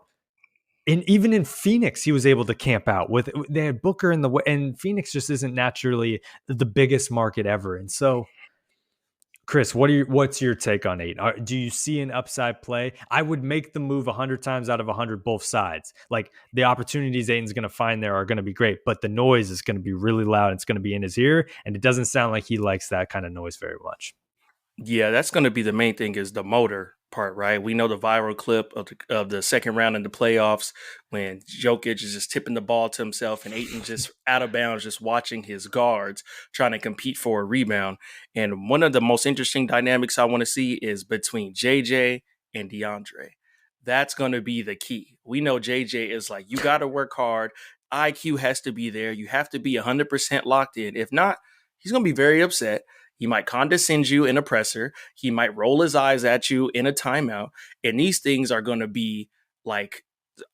And even in Phoenix, he was able to camp out with, they had Booker in the way, and Phoenix just isn't naturally the biggest market ever. And so, Chris, what's your take on Ayton? Do you see an upside play? I would make the move 100 times out of 100, both sides. Like, the opportunities Ayton's going to find there are going to be great, but the noise is going to be really loud. It's going to be in his ear, and it doesn't sound like he likes that kind of noise very much. Yeah, that's going to be the main thing, is the motor part, right? We know the viral clip of the second round in the playoffs when Jokic is just tipping the ball to himself and Ayton just out of bounds, just watching his guards trying to compete for a rebound. And one of the most interesting dynamics I want to see is between JJ and DeAndre. That's going to be the key. We know JJ is like, you got to work hard. IQ has to be there. You have to be 100% locked in. If not, he's going to be very upset. He might condescend you in a presser. He might roll his eyes at you in a timeout. And these things are going to be like,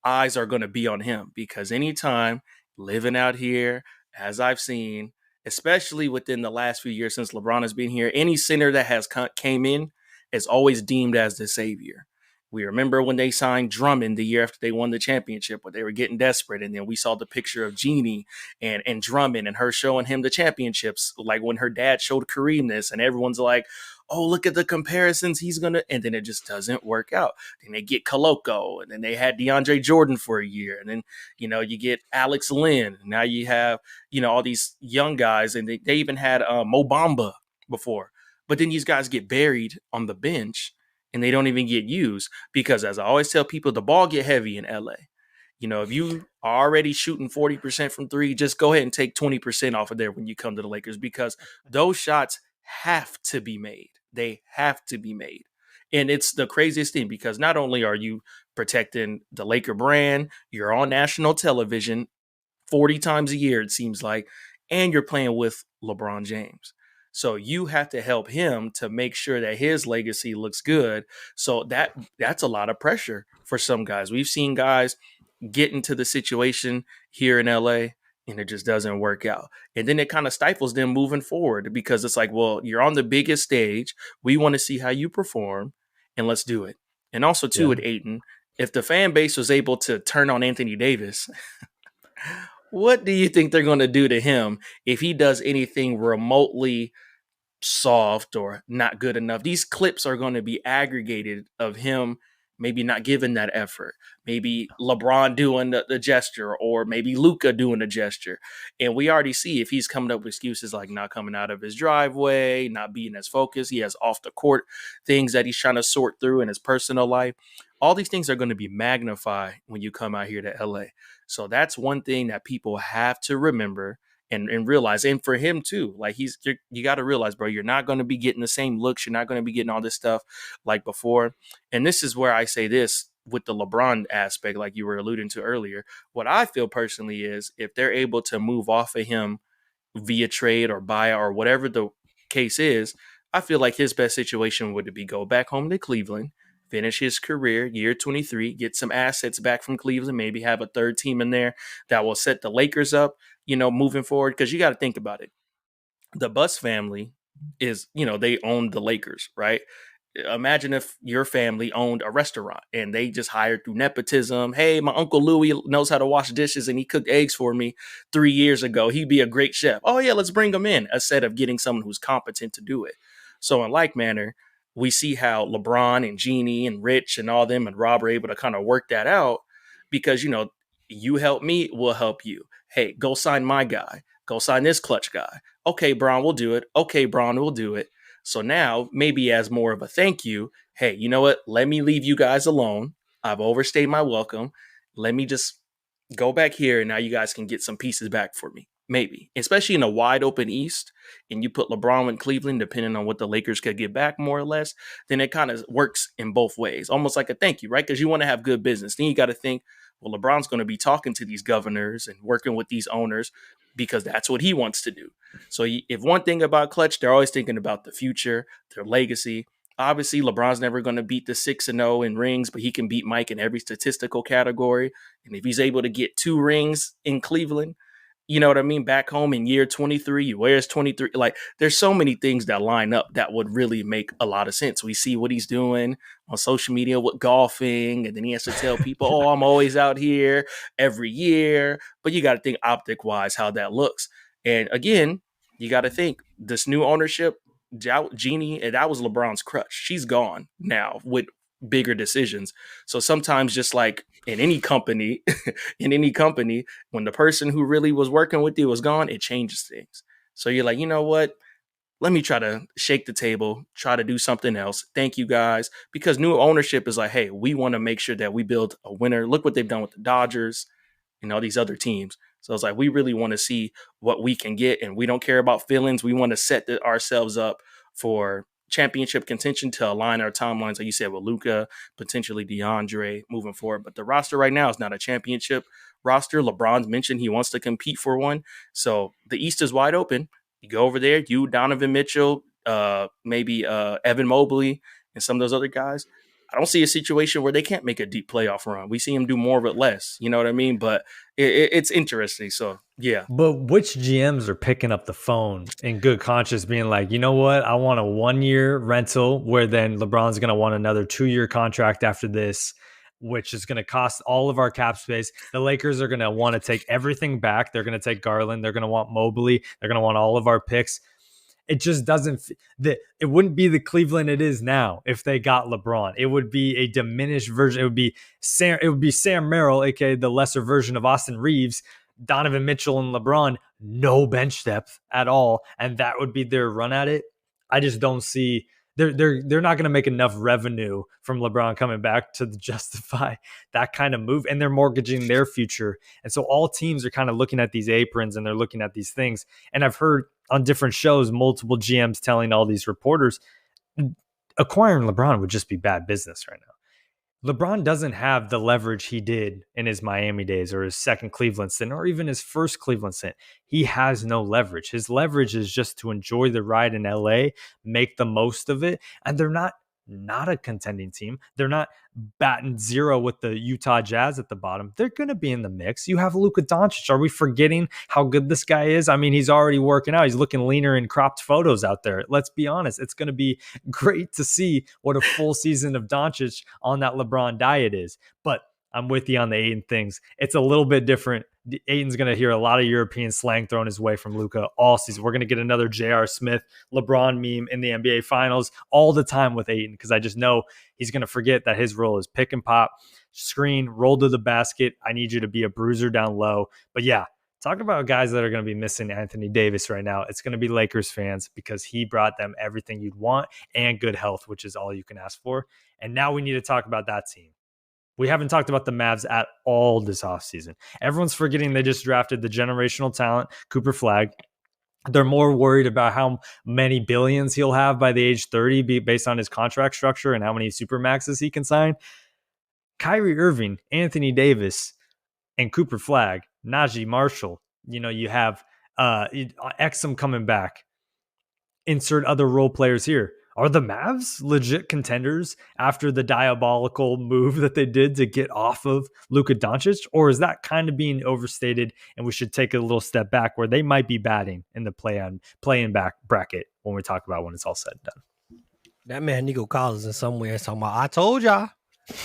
eyes are going to be on him, because anytime living out here, as I've seen, especially within the last few years since LeBron has been here, any center that has came in is always deemed as the savior. We remember when they signed Drummond the year after they won the championship, but they were getting desperate. And then we saw the picture of Jeannie and Drummond and her showing him the championships, like when her dad showed Kareem this, and everyone's like, oh, look at the comparisons he's going to, and then it just doesn't work out. Then they get Koloko, and then they had DeAndre Jordan for a year. And then, you get Alex Lynn. Now you have, all these young guys, and they even had Mo Bamba before. But then these guys get buried on the bench, and they don't even get used because, as I always tell people, the ball get heavy in LA. If you are already shooting 40% from three, just go ahead and take 20% off of there when you come to the Lakers, because those shots have to be made. They have to be made. And it's the craziest thing, because not only are you protecting the Laker brand, you're on national television 40 times a year, it seems like, and you're playing with LeBron James. So you have to help him to make sure that his legacy looks good. So that's a lot of pressure for some guys. We've seen guys get into the situation here in LA and it just doesn't work out. And then it kind of stifles them moving forward, because it's like, well, you're on the biggest stage. We want to see how you perform, and let's do it. And also, too, with Ayton, if the fan base was able to turn on Anthony Davis, what do you think they're going to do to him if he does anything remotely soft or not good enough? These clips are going to be aggregated of him maybe not giving that effort, maybe LeBron doing the gesture, or maybe Luka doing the gesture. And we already see if he's coming up with excuses like not coming out of his driveway, not being as focused. He has off the court things that he's trying to sort through in his personal life. All these things are going to be magnified when you come out here to LA. So that's one thing that people have to remember and realize. And for him too, like you got to realize, bro, you're not going to be getting the same looks. You're not going to be getting all this stuff like before. And this is where I say this with the LeBron aspect, like you were alluding to earlier. What I feel personally is, if they're able to move off of him via trade or buy or whatever the case is, I feel like his best situation would be go back home to Cleveland, finish his career, year 23, get some assets back from Cleveland, maybe have a third team in there that will set the Lakers up, moving forward. Because you got to think about it. The Buss family is, they own the Lakers, right? Imagine if your family owned a restaurant and they just hired through nepotism. Hey, my Uncle Louie knows how to wash dishes and he cooked eggs for me 3 years ago. He'd be a great chef. Oh, yeah, let's bring him in, instead of getting someone who's competent to do it. So in like manner, we see how LeBron and Jeannie and Rich and all them and Rob are able to kind of work that out, because, you help me, we'll help you. Hey, go sign my guy. Go sign this clutch guy. Okay, Bron, we'll do it. Okay, Bron, we'll do it. So now, maybe as more of a thank you, hey, you know what? Let me leave you guys alone. I've overstayed my welcome. Let me just go back here, and now you guys can get some pieces back for me. maybe, especially in a wide open East, and you put LeBron in Cleveland, depending on what the Lakers could get back, more or less, then it kind of works in both ways, almost like a thank you, right? Because you want to have good business. Then you got to think, well, LeBron's going to be talking to these governors and working with these owners because that's what he wants to do. So if one thing about Clutch, they're always thinking about the future, their legacy. Obviously, LeBron's never going to beat the 6-0 in rings, but he can beat Mike in every statistical category. And if he's able to get 2 rings in Cleveland, you know what I mean? Back home in year 23, where's 23? Like, there's so many things that line up that would really make a lot of sense. We see what he's doing on social media with golfing, and then he has to tell people, oh, I'm always out here every year. But you got to think optic wise how that looks. And again, you got to think this new ownership, Jeannie, and that was LeBron's crutch. She's gone now with bigger decisions. So sometimes, just like in any company, when the person who really was working with you was gone, it changes things. So you're like, you know what? Let me try to shake the table, try to do something else. Thank you guys. Because new ownership is like, hey, we want to make sure that we build a winner. Look what they've done with the Dodgers and all these other teams. So it's like, we really want to see what we can get, and we don't care about feelings. We want to set ourselves up for championship contention to align our timelines, like you said, with Luka, potentially DeAndre moving forward. But the roster right now is not a championship roster. LeBron's mentioned he wants to compete for one. So the East is wide open. You go over there, you, Donovan Mitchell, maybe Evan Mobley, and some of those other guys. I don't see a situation where they can't make a deep playoff run. We see him do more with less. You know what I mean? But it's interesting. So, yeah. But which GMs are picking up the phone in good conscience being like, you know what? I want a 1-year rental where then LeBron's going to want another 2-year contract after this, which is going to cost all of our cap space. The Lakers are going to want to take everything back. They're going to take Garland. They're going to want Mobley. They're going to want all of our picks. It just doesn't it wouldn't be the Cleveland it is now if they got LeBron. It would be a diminished version. It would be Sam Merrill, aka the lesser version of Austin Reeves, Donovan Mitchell and LeBron, no bench depth at all, and that would be their run at it. I just don't see they're not going to make enough revenue from LeBron coming back to justify that kind of move, and they're mortgaging their future. And so all teams are kind of looking at these aprons and they're looking at these things. And I've heard on different shows, multiple GMs telling all these reporters, acquiring LeBron would just be bad business right now. LeBron doesn't have the leverage he did in his Miami days or his second Cleveland stint or even his first Cleveland stint. He has no leverage. His leverage is just to enjoy the ride in LA, make the most of it. And they're not a contending team. They're not batting 0 with the Utah Jazz at the bottom. They're going to be in the mix. You have Luka Doncic. Are we forgetting how good this guy is? I mean, he's already working out. He's looking leaner in cropped photos out there. Let's be honest. It's going to be great to see what a full season of Doncic on that LeBron diet is. But I'm with you on the Ayton things. It's a little bit different. Ayton's going to hear a lot of European slang thrown his way from Luka all season. We're going to get another J.R. Smith LeBron meme in the NBA Finals all the time with Ayton, because I just know he's going to forget that his role is pick and pop, screen, roll to the basket. I need you to be a bruiser down low. But yeah, talk about guys that are going to be missing Anthony Davis right now. It's going to be Lakers fans, because he brought them everything you'd want and good health, which is all you can ask for. And now we need to talk about that team. We haven't talked about the Mavs at all this offseason. Everyone's forgetting they just drafted the generational talent, Cooper Flagg. They're more worried about how many billions he'll have by the age 30 based on his contract structure and how many supermaxes he can sign. Kyrie Irving, Anthony Davis, and Cooper Flagg, Najee Marshall. You know, you have Exum coming back. Insert other role players here. Are the Mavs legit contenders after the diabolical move that they did to get off of Luka Doncic? Or is that kind of being overstated and we should take a little step back where they might be batting in the play-in back bracket when we talk about when it's all said and done? That man Nico Collins in somewhere talking about, I told y'all.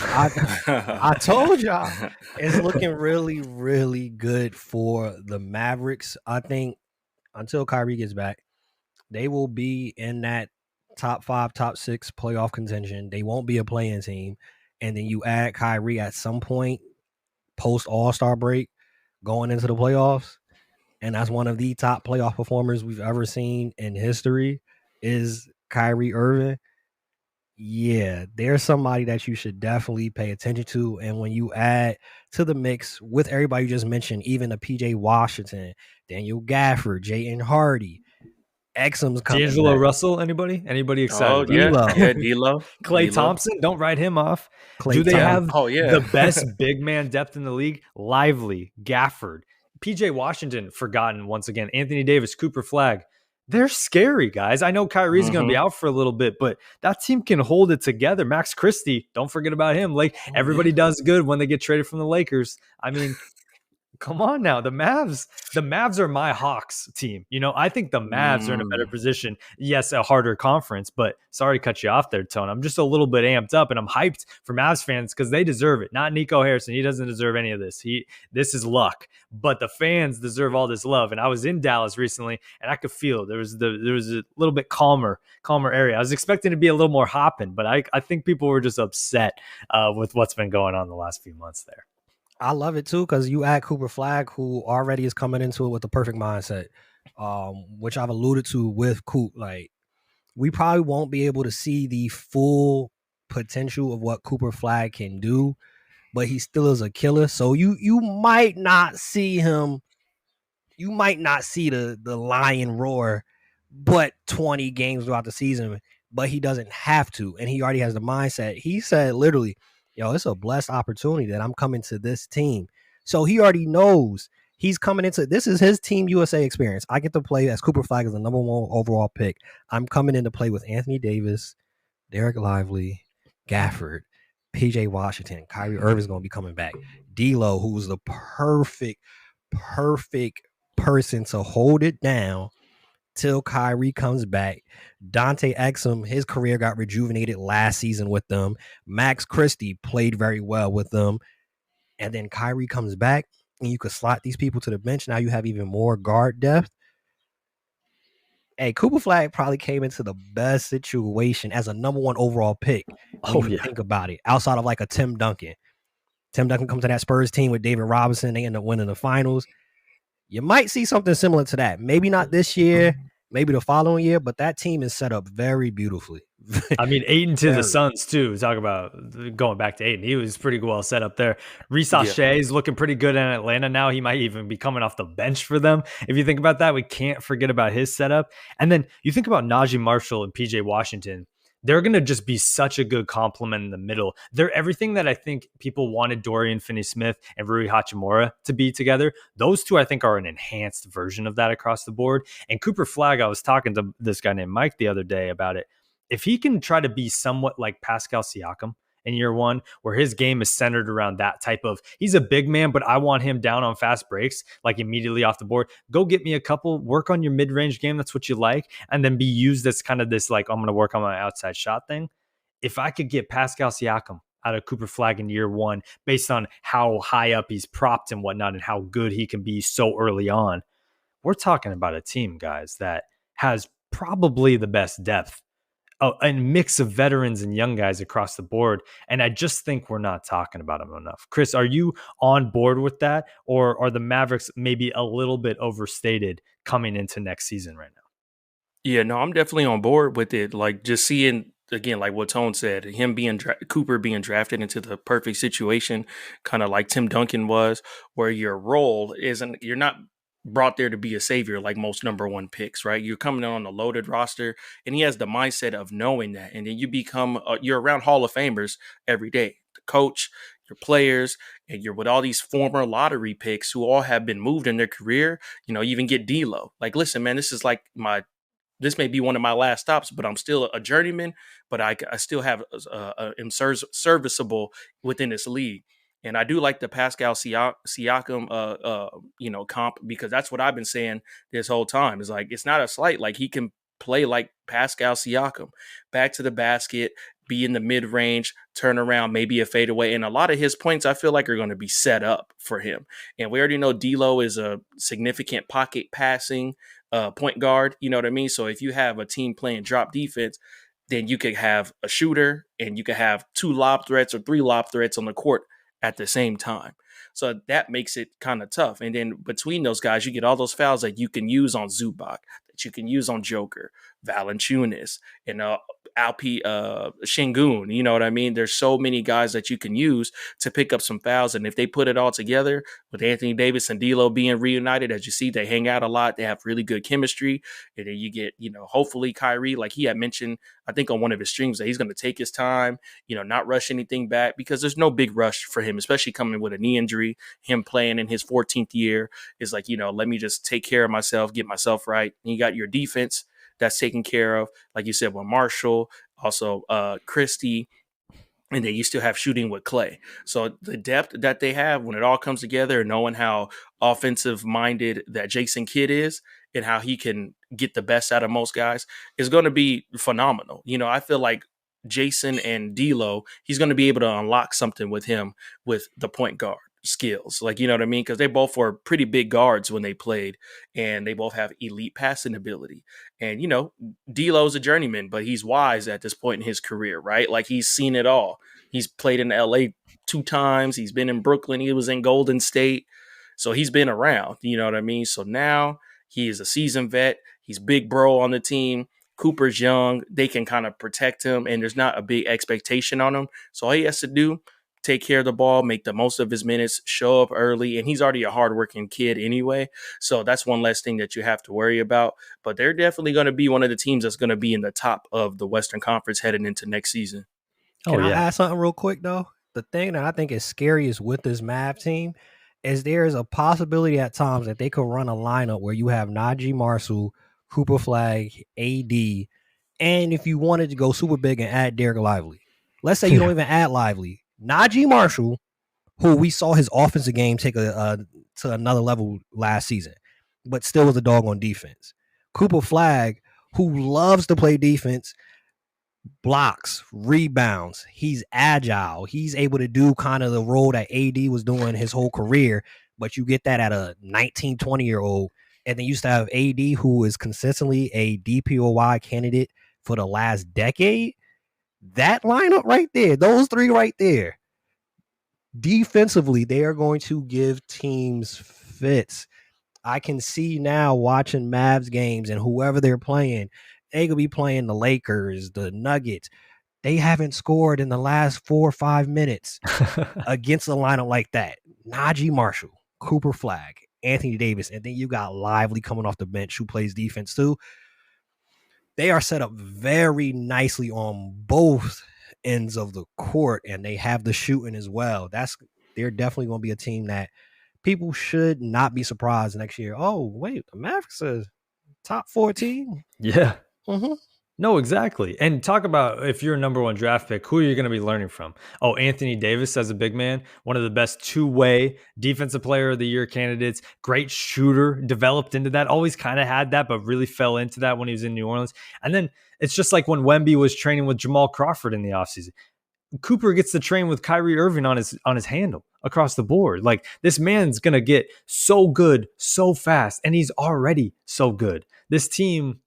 I told y'all. It's looking really, really good for the Mavericks. I think until Kyrie gets back, they will be in that top 5, top 6 playoff contention. They won't be a play-in team. And then you add Kyrie at some point post All-Star break going into the playoffs. And that's one of the top playoff performers we've ever seen in history is Kyrie Irving. Yeah, there's somebody that you should definitely pay attention to. And when you add to the mix with everybody you just mentioned, even a PJ Washington, Daniel Gafford, Jayden Hardy, Exum's coming D'Angelo back, Russell, anybody excited Oh about yeah, him? D'Lo, yeah, D'Lo, Clay D'Lo. Thompson, don't write him off. Clay Do they Yeah. have Thompson. Oh the yeah. best big man depth in the league? Lively, Gafford, PJ Washington, forgotten once again, Anthony Davis, Cooper Flag. They're scary, guys. I know Kyrie's going to be hmm out for a little bit, but that team can hold it together. Max Christie, don't forget about him. Like Oh yeah. everybody does good when they get traded from the Lakers. I mean, come on now. The Mavs are my Hawks team. I think the Mavs are in a better Mm. position. Yes, a harder conference, but sorry to cut you off there, Tone. I'm just a little bit amped up and I'm hyped for Mavs fans because they deserve it. Not Nico Harrison. He doesn't deserve any of this. This is luck. But the fans deserve all this love. And I was in Dallas recently and I could feel there was a little bit calmer area. I was expecting to be a little more hopping, but I think people were just upset with what's been going on the last few months there. I love it too because you add Cooper Flag, who already is coming into it with the perfect mindset, which I've alluded to with Coop. Like, we probably won't be able to see the full potential of what Cooper Flag can do, but he still is a killer. So you might not see him. You might not see the lion roar, but 20 games throughout the season. But he doesn't have to, and he already has the mindset. He said literally, "Yo, it's a blessed opportunity that I'm coming to this team." So he already knows he's coming into this is his Team USA experience. I get to play as Cooper Flag as the number 1 overall pick. I'm coming in to play with Anthony Davis, Derek Lively, Gafford, PJ Washington. Kyrie Irving's going to be coming back. D'Lo, who's the perfect person to hold it down till Kyrie comes back. Dante Exum, his career got rejuvenated last season with them. Max Christie played very well with them. And then Kyrie comes back and you could slot these people to the bench. Now you have even more guard depth. Hey, Cooper Flag probably came into the best situation as a number 1 overall pick when Oh you yeah. think about it, outside of like a Tim Duncan. Tim Duncan comes to that Spurs team with David Robinson. They end up winning the finals. You might see something similar to that. Maybe not this year, maybe the following year, but that team is set up very beautifully. I mean, Aiden to the Very. Suns too. Talk about going back to Aiden. He was pretty well set up there. Reese Yeah. Shea is looking pretty good in Atlanta now. He might even be coming off the bench for them. If you think about that, we can't forget about his setup. And then you think about Najee Marshall and PJ Washington. They're going to just be such a good complement in the middle. They're everything that I think people wanted Dorian Finney-Smith and Rui Hachimura to be together. Those two, I think, are an enhanced version of that across the board. And Cooper Flag, I was talking to this guy named Mike the other day about it. If he can try to be somewhat like Pascal Siakam in year one, where his game is centered around that type of, he's a big man, but I want him down on fast breaks, like immediately off the board. Go get me a couple, work on your mid-range game. That's what you like. And then be used as kind of this, like, I'm going to work on my outside shot thing. If I could get Pascal Siakam out of Cooper Flag in year one, based on how high up he's propped and whatnot and how good he can be so early on, we're talking about a team, guys, that has probably the best depth, a mix of veterans and young guys across the board. And I just think we're not talking about them enough. Chris, are you on board with that? Or are the Mavericks maybe a little bit overstated coming into next season right now? Yeah, no, I'm definitely on board with it. Like just seeing again, like what Tone said, him being Cooper being drafted into the perfect situation, kind of like Tim Duncan was, where your role isn't you're not brought there to be a savior like most number 1 picks, right? You're coming in on a loaded roster, and he has the mindset of knowing that, and then you become you're around Hall of Famers every day, the coach, your players, and you're with all these former lottery picks who all have been moved in their career. You even get D'Lo. Like, listen, man, this may be one of my last stops, but I'm still a journeyman, but I still have am serviceable within this league. And I do like the Pascal Siakam, comp, because that's what I've been saying this whole time. Is like, it's not a slight. Like, he can play like Pascal Siakam, back to the basket, be in the mid range, turn around, maybe a fadeaway. And a lot of his points, I feel like, are going to be set up for him. And we already know D'Lo is a significant pocket passing point guard. You know what I mean? So if you have a team playing drop defense, then you could have a shooter and you could have 2 lob threats or 3 lob threats on the court at the same time. So that makes it kind of tough. And then between those guys, you get all those fouls that you can use on Zubac, that you can use on Joker, Valanciunas, and Alpi Shingun. You know what I mean? There's so many guys that you can use to pick up some fouls. And if they put it all together with Anthony Davis and D'Lo being reunited, as you see, they hang out a lot. They have really good chemistry. And then you get, hopefully Kyrie, like he had mentioned, I think on one of his streams, that he's going to take his time, not rush anything back, because there's no big rush for him, especially coming with a knee injury. Him playing in his 14th year is like, let me just take care of myself, get myself right. And you got your defense that's taken care of, like you said, with Marshall, also Christie, and then you still have shooting with Clay. So the depth that they have when it all comes together, and knowing how offensive minded that Jason Kidd is and how he can get the best out of most guys is going to be phenomenal. I feel like Jason and D'Lo, he's going to be able to unlock something with him with the point guard skills. Like, you know what I mean? Because they both were pretty big guards when they played, and they both have elite passing ability. And, D'Lo's a journeyman, but he's wise at this point in his career, right? Like, he's seen it all. He's played in LA 2 times. He's been in Brooklyn. He was in Golden State. So he's been around, you know what I mean? So now he is a seasoned vet. He's big bro on the team. Cooper's young. They can kind of protect him, and there's not a big expectation on him. So all he has to do, take care of the ball, make the most of his minutes, show up early, and he's already a hardworking kid anyway. So that's one less thing that you have to worry about. But they're definitely going to be one of the teams that's going to be in the top of the Western Conference heading into next season. Can I add something real quick, though? The thing that I think is scariest with this Mavs team is there is a possibility at times that they could run a lineup where you have Najee Marshall, Cooper Flag, AD, and if you wanted to go super big and add Derek Lively. Let's say you don't even add Lively. Najee Marshall, who we saw his offensive game take to another level last season, but still was a dog on defense. Cooper Flag, who loves to play defense, blocks, rebounds. He's agile. He's able to do kind of the role that AD was doing his whole career, but you get that at a 19, 20-year-old. And then you used to have AD, who is consistently a DPOY candidate for the last decade. That lineup right there, those 3 right there, defensively, they are going to give teams fits. I can see now watching Mavs games and whoever they're playing, they could be playing the Lakers, the Nuggets. They haven't scored in the last 4 or 5 minutes against a lineup like that. Najee Marshall, Cooper Flag, Anthony Davis, and then you got Lively coming off the bench who plays defense too. They are set up very nicely on both ends of the court, and they have the shooting as well. They're definitely going to be a team that people should not be surprised next year. Oh, wait, the Mavericks are top 4 team? Yeah. Mm-hmm. No, exactly. And talk about if you're a number 1 draft pick, who are you going to be learning from? Oh, Anthony Davis as a big man, one of the best 2-way defensive player of the year candidates, great shooter, developed into that, always kind of had that, but really fell into that when he was in New Orleans. And then it's just like when Wemby was training with Jamal Crawford in the offseason. Cooper gets to train with Kyrie Irving on his handle across the board. Like, this man's going to get so good so fast, and he's already so good. This team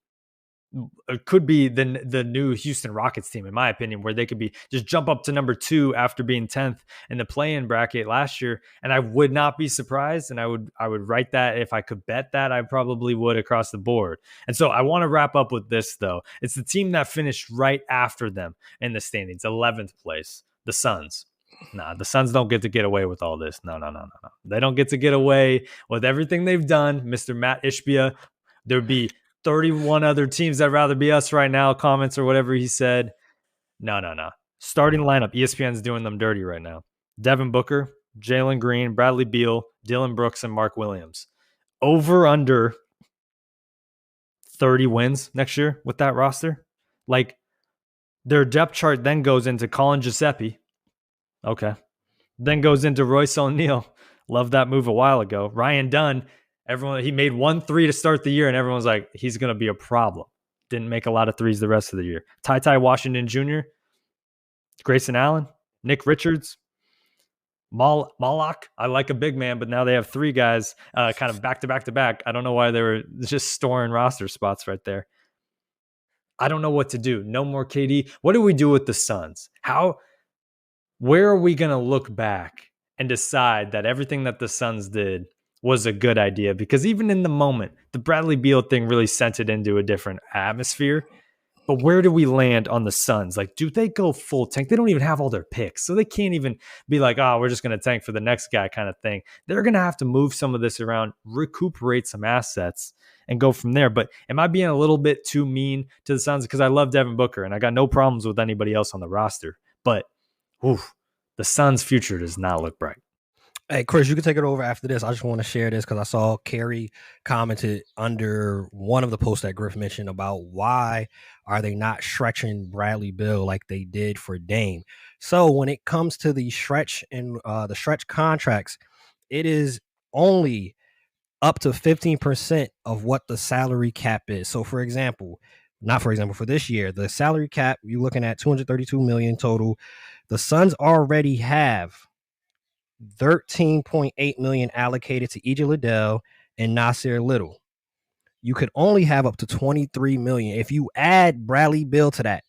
could be the new Houston Rockets team, in my opinion, where they could be just jump up to number 2 after being 10th in the play-in bracket last year. And I would not be surprised. And I would write that if I could bet that, I probably would across the board. And so I want to wrap up with this, though. It's the team that finished right after them in the standings, 11th place, the Suns. Nah, the Suns don't get away with all this. No. They don't get to get away with everything they've done. Mr. Matt Ishbia, there'd be 31 other teams that'd rather be us right now, comments or whatever he said. No. Starting lineup, ESPN's doing them dirty right now. Devin Booker, Jalen Green, Bradley Beal, Dylan Brooks, and Mark Williams. Over under 30 wins next year with that roster. Like, their depth chart then goes into Colin Giuseppe. Okay. Then goes into Royce O'Neal. Loved that move a while ago. Ryan Dunn. He made 1 3 to start the year, and everyone's like, he's going to be a problem. Didn't make a lot of threes the rest of the year. Ty Washington Jr., Grayson Allen, Nick Richards, Malak. I like a big man, but now they have 3 guys kind of back to back to back. I don't know why they were just storing roster spots right there. I don't know what to do. No more KD. What do we do with the Suns? Where are we going to look back and decide that everything that the Suns did was a good idea? Because even in the moment, the Bradley Beal thing really sent it into a different atmosphere. But where do we land on the Suns? Like, do they go full tank? They don't even have all their picks. So they can't even be like, oh, we're just going to tank for the next guy kind of thing. They're going to have to move some of this around, recuperate some assets, and go from there. But am I being a little bit too mean to the Suns? Because I love Devin Booker, and I got no problems with anybody else on the roster. But the Suns' future does not look bright. Hey, Chris, you can take it over after this. I just want to share this because I saw Carrie commented under one of the posts that Griff mentioned about why are they not stretching Bradley Beal like they did for Dame. So when it comes to the stretch and the stretch contracts, it is only up to 15% of what the salary cap is. So for this year, the salary cap, you're looking at 232 million total. The Suns already have 13.8 million allocated to EJ Liddell and Nasir Little. You could only have up to 23 million. If you add Bradley Beal to that,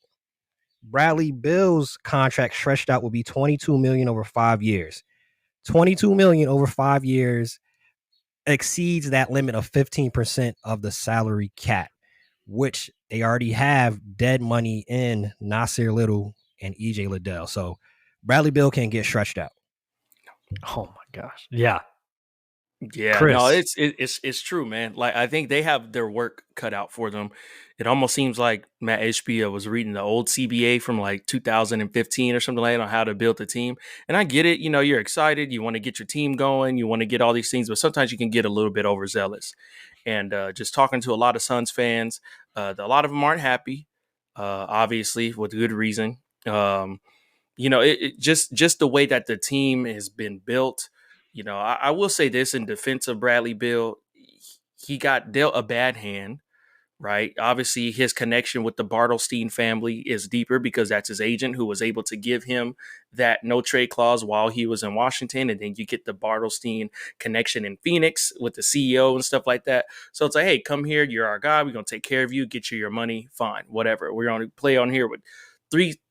Bradley Beal's contract stretched out will be 22 million over 5 years. 22 million over 5 years exceeds that limit of 15% of the salary cap, which they already have dead money in Nasir Little and EJ Liddell. So Bradley Beal can get stretched out. Oh my gosh. Yeah. Yeah, Chris. no, it's true, man. Like, I think they have their work cut out for them. It almost seems like Matt Ishbia was reading the old CBA from like 2015 or something like that on how to build a team. And I get it. You know, you're excited. You want to get your team going. You want to get all these things, but sometimes you can get a little bit overzealous. And just talking to a lot of Suns fans, a lot of them aren't happy, obviously, with good reason. You know, it just the way that the team has been built. You know, I will say this in defense of Bradley Beal, he got dealt a bad hand, right? Obviously, his connection with the Bartelstein family is deeper because that's his agent who was able to give him that no trade clause while he was in Washington. And then you get the Bartelstein connection in Phoenix with the CEO and stuff like that. So it's like, hey, come here. You're our guy. We're going to take care of you, get you your money. Fine, whatever. We're going to play on here with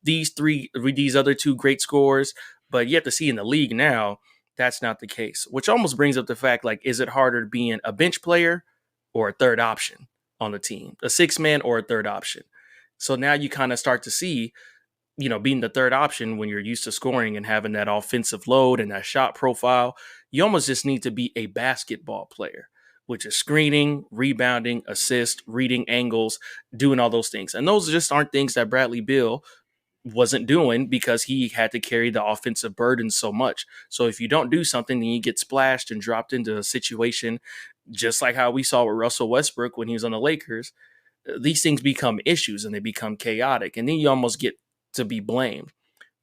these other two great scorers. But you have to see in the league now, that's not the case, which almost brings up the fact, like, is it harder being a bench player or a third option on the team, a six man or a third option? So now you kind of start to see, you know, being the third option when you're used to scoring and having that offensive load and that shot profile, you almost just need to be a basketball player, which is screening, rebounding, assist, reading angles, doing all those things. And those just aren't things that Bradley Beal wasn't doing because he had to carry the offensive burden so much. So if you don't do something, then you get splashed and dropped into a situation just like how we saw with Russell Westbrook when he was on the Lakers. These things become issues and they become chaotic, and then you almost get to be blamed.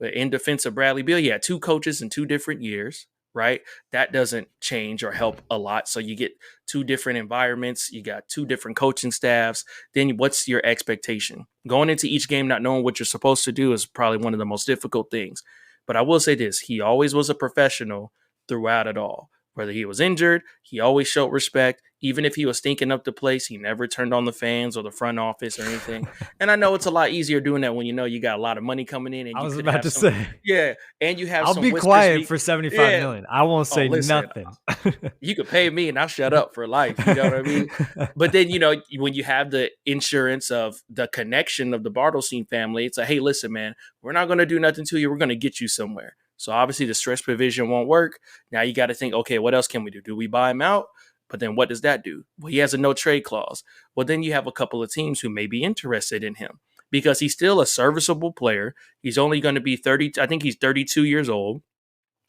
But in defense of Bradley Beal, you had two coaches in 2 different years, right? That doesn't change or help a lot. So you get 2 different environments. You got 2 different coaching staffs. Then what's your expectation? Going into each game not knowing what you're supposed to do is probably one of the most difficult things. But I will say this, he always was a professional throughout it all. Whether he was injured, he always showed respect. Even if he was stinking up the place, he never turned on the fans or the front office or anything. And I know it's a lot easier doing that when you know you got a lot of money coming in. And I was about to say. Yeah, and you have I'll be quiet for 75 million. I won't say nothing. You could pay me and I'll shut up for life. You know what I mean? But then, you know, when you have the insurance of the connection of the Bartelstein family, it's like, hey, listen, man, we're not going to do nothing to you. We're going to get you somewhere. So obviously the stretch provision won't work. Now you got to think, okay, what else can we do? Do we buy him out? But then what does that do? Well, he has a no trade clause. Well, then you have a couple of teams who may be interested in him because he's still a serviceable player. He's only going to be 30. I think he's 32 years old.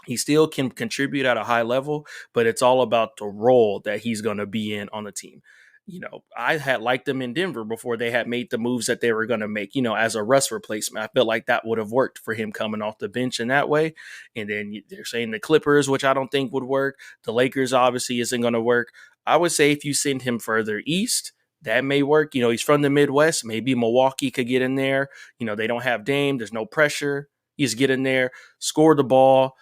He still can contribute at a high level, but it's all about the role that he's going to be in on the team. You know, I had liked them in Denver before they had made the moves that they were going to make, you know, as a Russ replacement. I felt like that would have worked for him coming off the bench in that way. And then they're saying the Clippers, which I don't think would work. The Lakers obviously isn't going to work. I would say if you send him further east, that may work. You know, he's from the Midwest. Maybe Milwaukee could get in there. You know, they don't have Dame. There's no pressure. You just get in there, score the ball.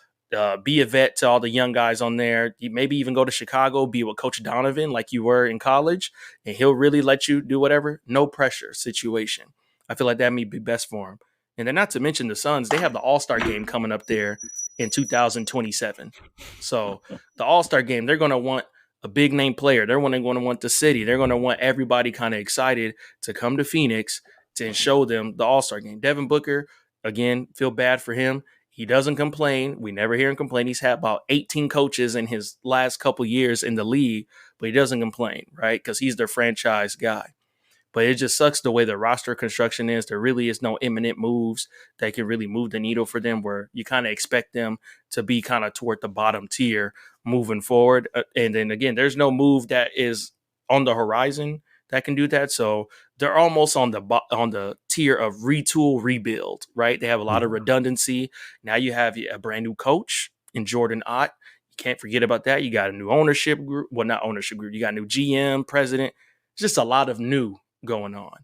Be a vet to all the young guys on there. You maybe even go to Chicago, be with Coach Donovan like you were in college, and he'll really let you do whatever. No pressure situation. I feel like that may be best for him. And then not to mention the Suns, they have the All-Star game coming up there in 2027. So the All-Star game, they're going to want a big-name player. They're going to want the city. They're going to want everybody kind of excited to come to Phoenix to show them the All-Star game. Devin Booker, again, feel bad for him. He doesn't complain. We never hear him complain. He's had about 18 coaches in his last couple years in the league, but he doesn't complain, right? Because he's their franchise guy. But it just sucks the way the roster construction is. There really is no imminent moves that can really move the needle for them, where you kind of expect them to be kind of toward the bottom tier moving forward. And then again, there's no move that is on the horizon that can do that. So they're almost on the tier of retool, rebuild, right? They have a lot of redundancy. Now you have a brand new coach in Jordan Ott. You can't forget about that. You got a new ownership group. Well, not ownership group. You got a new GM, president. Just a lot of new going on.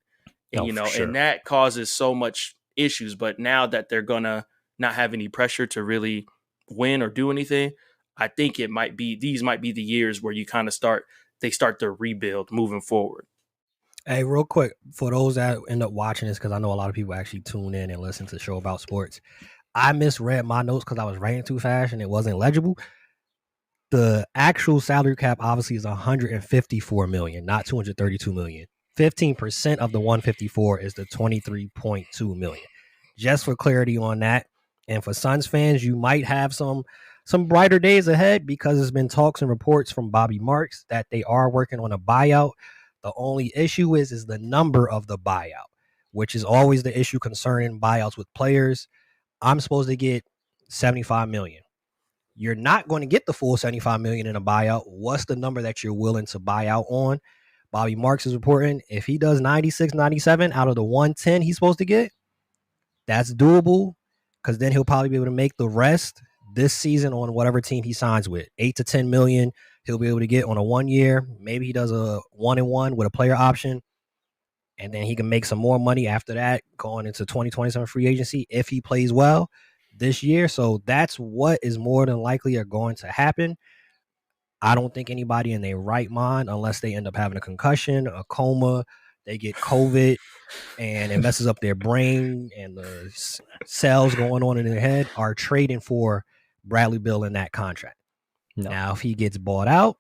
And, and that causes so much issues. But now that they're going to not have any pressure to really win or do anything, I think these might be the years where you kind of start to rebuild moving forward. Hey, real quick, for those that end up watching this, because I know a lot of people actually tune in and listen to the show about sports, I misread my notes because I was writing too fast and it wasn't legible. The actual salary cap obviously is 154 million, not 232 million. 15% of the 154 is the 23.2 million. Just for clarity on that. And for Suns fans, you might have some brighter days ahead, because there's been talks and reports from Bobby Marks that they are working on a buyout. The only issue is the number of the buyout, which is always the issue concerning buyouts with players. I'm supposed to get 75 million. You're not going to get the full 75 million in a buyout. What's the number that you're willing to buy out on? Bobby Marks is reporting if he does 96, 97 out of the 110 he's supposed to get, that's doable, because then he'll probably be able to make the rest this season on whatever team he signs with. 8 to 10 million he'll be able to get on a 1 year. Maybe he does a 1-and-1 with a player option, and then he can make some more money after that going into 2027 free agency if he plays well this year. So that's what is more than likely are going to happen. I don't think anybody in their right mind, unless they end up having a concussion, a coma, they get COVID, and it messes up their brain and the cells going on in their head, are trading for Bradley Beal in that contract. No. Now, if he gets bought out,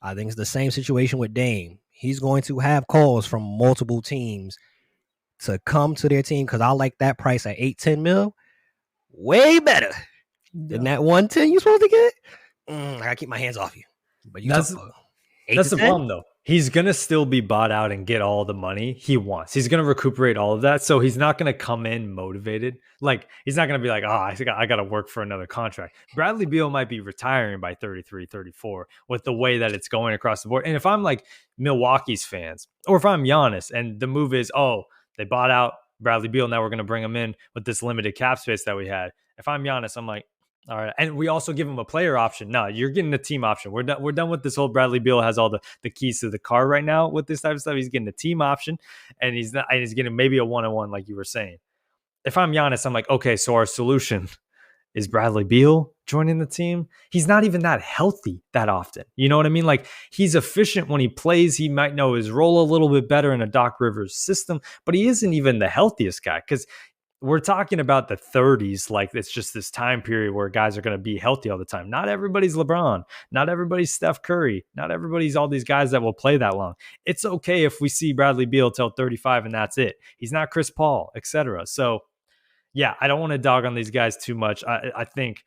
I think it's the same situation with Dame. He's going to have calls from multiple teams to come to their team, because I like that price at 8-10 mil way better than that 110 you're supposed to get. I gotta keep my hands off you. But that's the problem, though. He's going to still be bought out and get all the money he wants. He's going to recuperate all of that. So he's not going to come in motivated. Like, he's not going to be like, I got to work for another contract. Bradley Beal might be retiring by 33, 34 with the way that it's going across the board. And if I'm like Milwaukee's fans, or if I'm Giannis and the move is, they bought out Bradley Beal, now we're going to bring him in with this limited cap space that we had. If I'm Giannis, I'm like, all right. And we also give him a player option. No, you're getting a team option. We're done with this whole Bradley Beal has all the keys to the car right now with this type of stuff. He's getting a team option, and he's getting maybe a 1-on-1, like you were saying. If I'm Giannis, I'm like, okay, so our solution is Bradley Beal joining the team. He's not even that healthy that often. You know what I mean? Like, he's efficient when he plays. He might know his role a little bit better in a Doc Rivers system, but he isn't even the healthiest guy, because we're talking about the 30s. Like, it's just this time period where guys are going to be healthy all the time. Not everybody's LeBron. Not everybody's Steph Curry. Not everybody's all these guys that will play that long. It's okay if we see Bradley Beal till 35 and that's it. He's not Chris Paul, etc. So, yeah, I don't want to dog on these guys too much. I think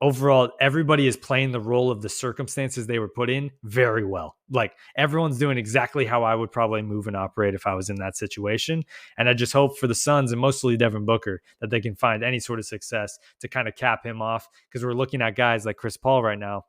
overall, everybody is playing the role of the circumstances they were put in very well. Like, everyone's doing exactly how I would probably move and operate if I was in that situation. And I just hope for the Suns, and mostly Devin Booker, that they can find any sort of success to kind of cap him off, because we're looking at guys like Chris Paul right now,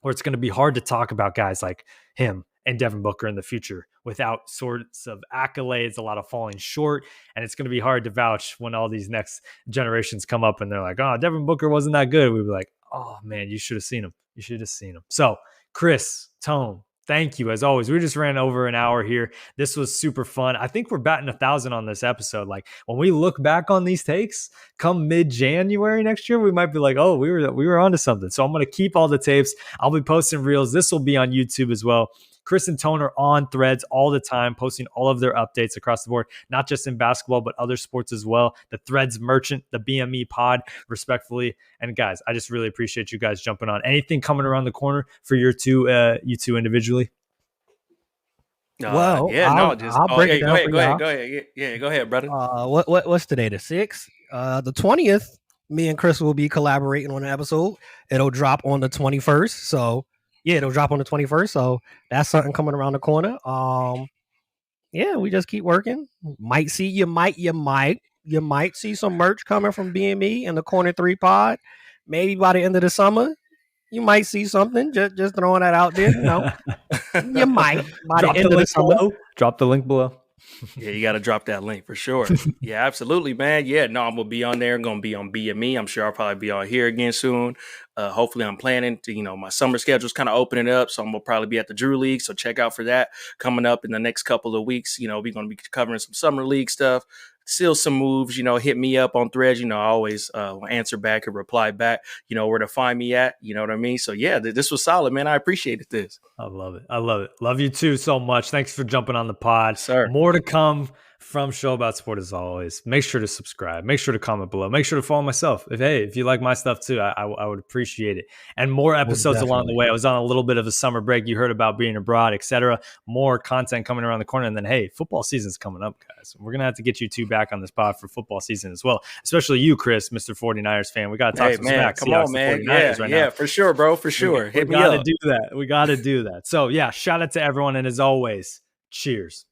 where it's going to be hard to talk about guys like him and Devin Booker in the future without sorts of accolades, a lot of falling short. And it's going to be hard to vouch when all these next generations come up and they're like, oh, Devin Booker wasn't that good. We'd be like, oh man, you should have seen him. You should have seen him. So Chris, Tone, thank you as always. We just ran over an hour here. This was super fun. I think we're batting 1,000 on this episode. Like, when we look back on these takes come mid-January next year, we might be like, oh, we were onto something. So I'm going to keep all the tapes. I'll be posting reels. This will be on YouTube as well. Chris and Tone are on Threads all the time, posting all of their updates across the board, not just in basketball, but other sports as well. The Threads Merchant, the BME pod, respectfully. And guys, I just really appreciate you guys jumping on. Anything coming around the corner for you two individually? Well, Yeah, no, just I'll break it yeah, down for y'all. go ahead. Yeah, go ahead, brother. What's today? The 6th. The 20th. Me and Chris will be collaborating on an episode. It'll drop on the 21st. So yeah, it'll drop on the 21st. So that's something coming around the corner. Yeah, we just keep working. You might see some merch coming from BME and the Corner 3 Pod. Maybe by the end of the summer, you might see something. Just throwing that out there. You might by the end of the summer. Drop the link below. Yeah, you got to drop that link for sure. Yeah, absolutely, man. Yeah, no, I'm gonna be on there. I'm gonna be on BME. I'm sure I'll probably be on here again soon. Hopefully, I'm planning to. My summer schedule's kind of opening up, so I'm gonna probably be at the Drew League. So check out for that coming up in the next couple of weeks. We're gonna be covering some summer league stuff. Still some moves. Hit me up on Threads. I always answer back and reply back. Where to find me at. You know what I mean? So yeah, this was solid, man. I appreciated this. I love it. Love you too so much. Thanks for jumping on the pod. Sir. More to come from Show About Sport as always. Make sure to subscribe. Make sure to comment below. Make sure to follow myself. If you like my stuff too, I would appreciate it. And more episodes along the way. I was on a little bit of a summer break. You heard about being abroad, etc. More content coming around the corner. And then, hey, football season's coming up, guys. We're going to have to get you two back on this pod for football season as well. Especially you, Chris, Mr. 49ers fan. We got to talk some smack. Come on, man. Yeah, for sure, bro. For sure. Hit me up. We got to do that. So, yeah, shout out to everyone. And as always, cheers.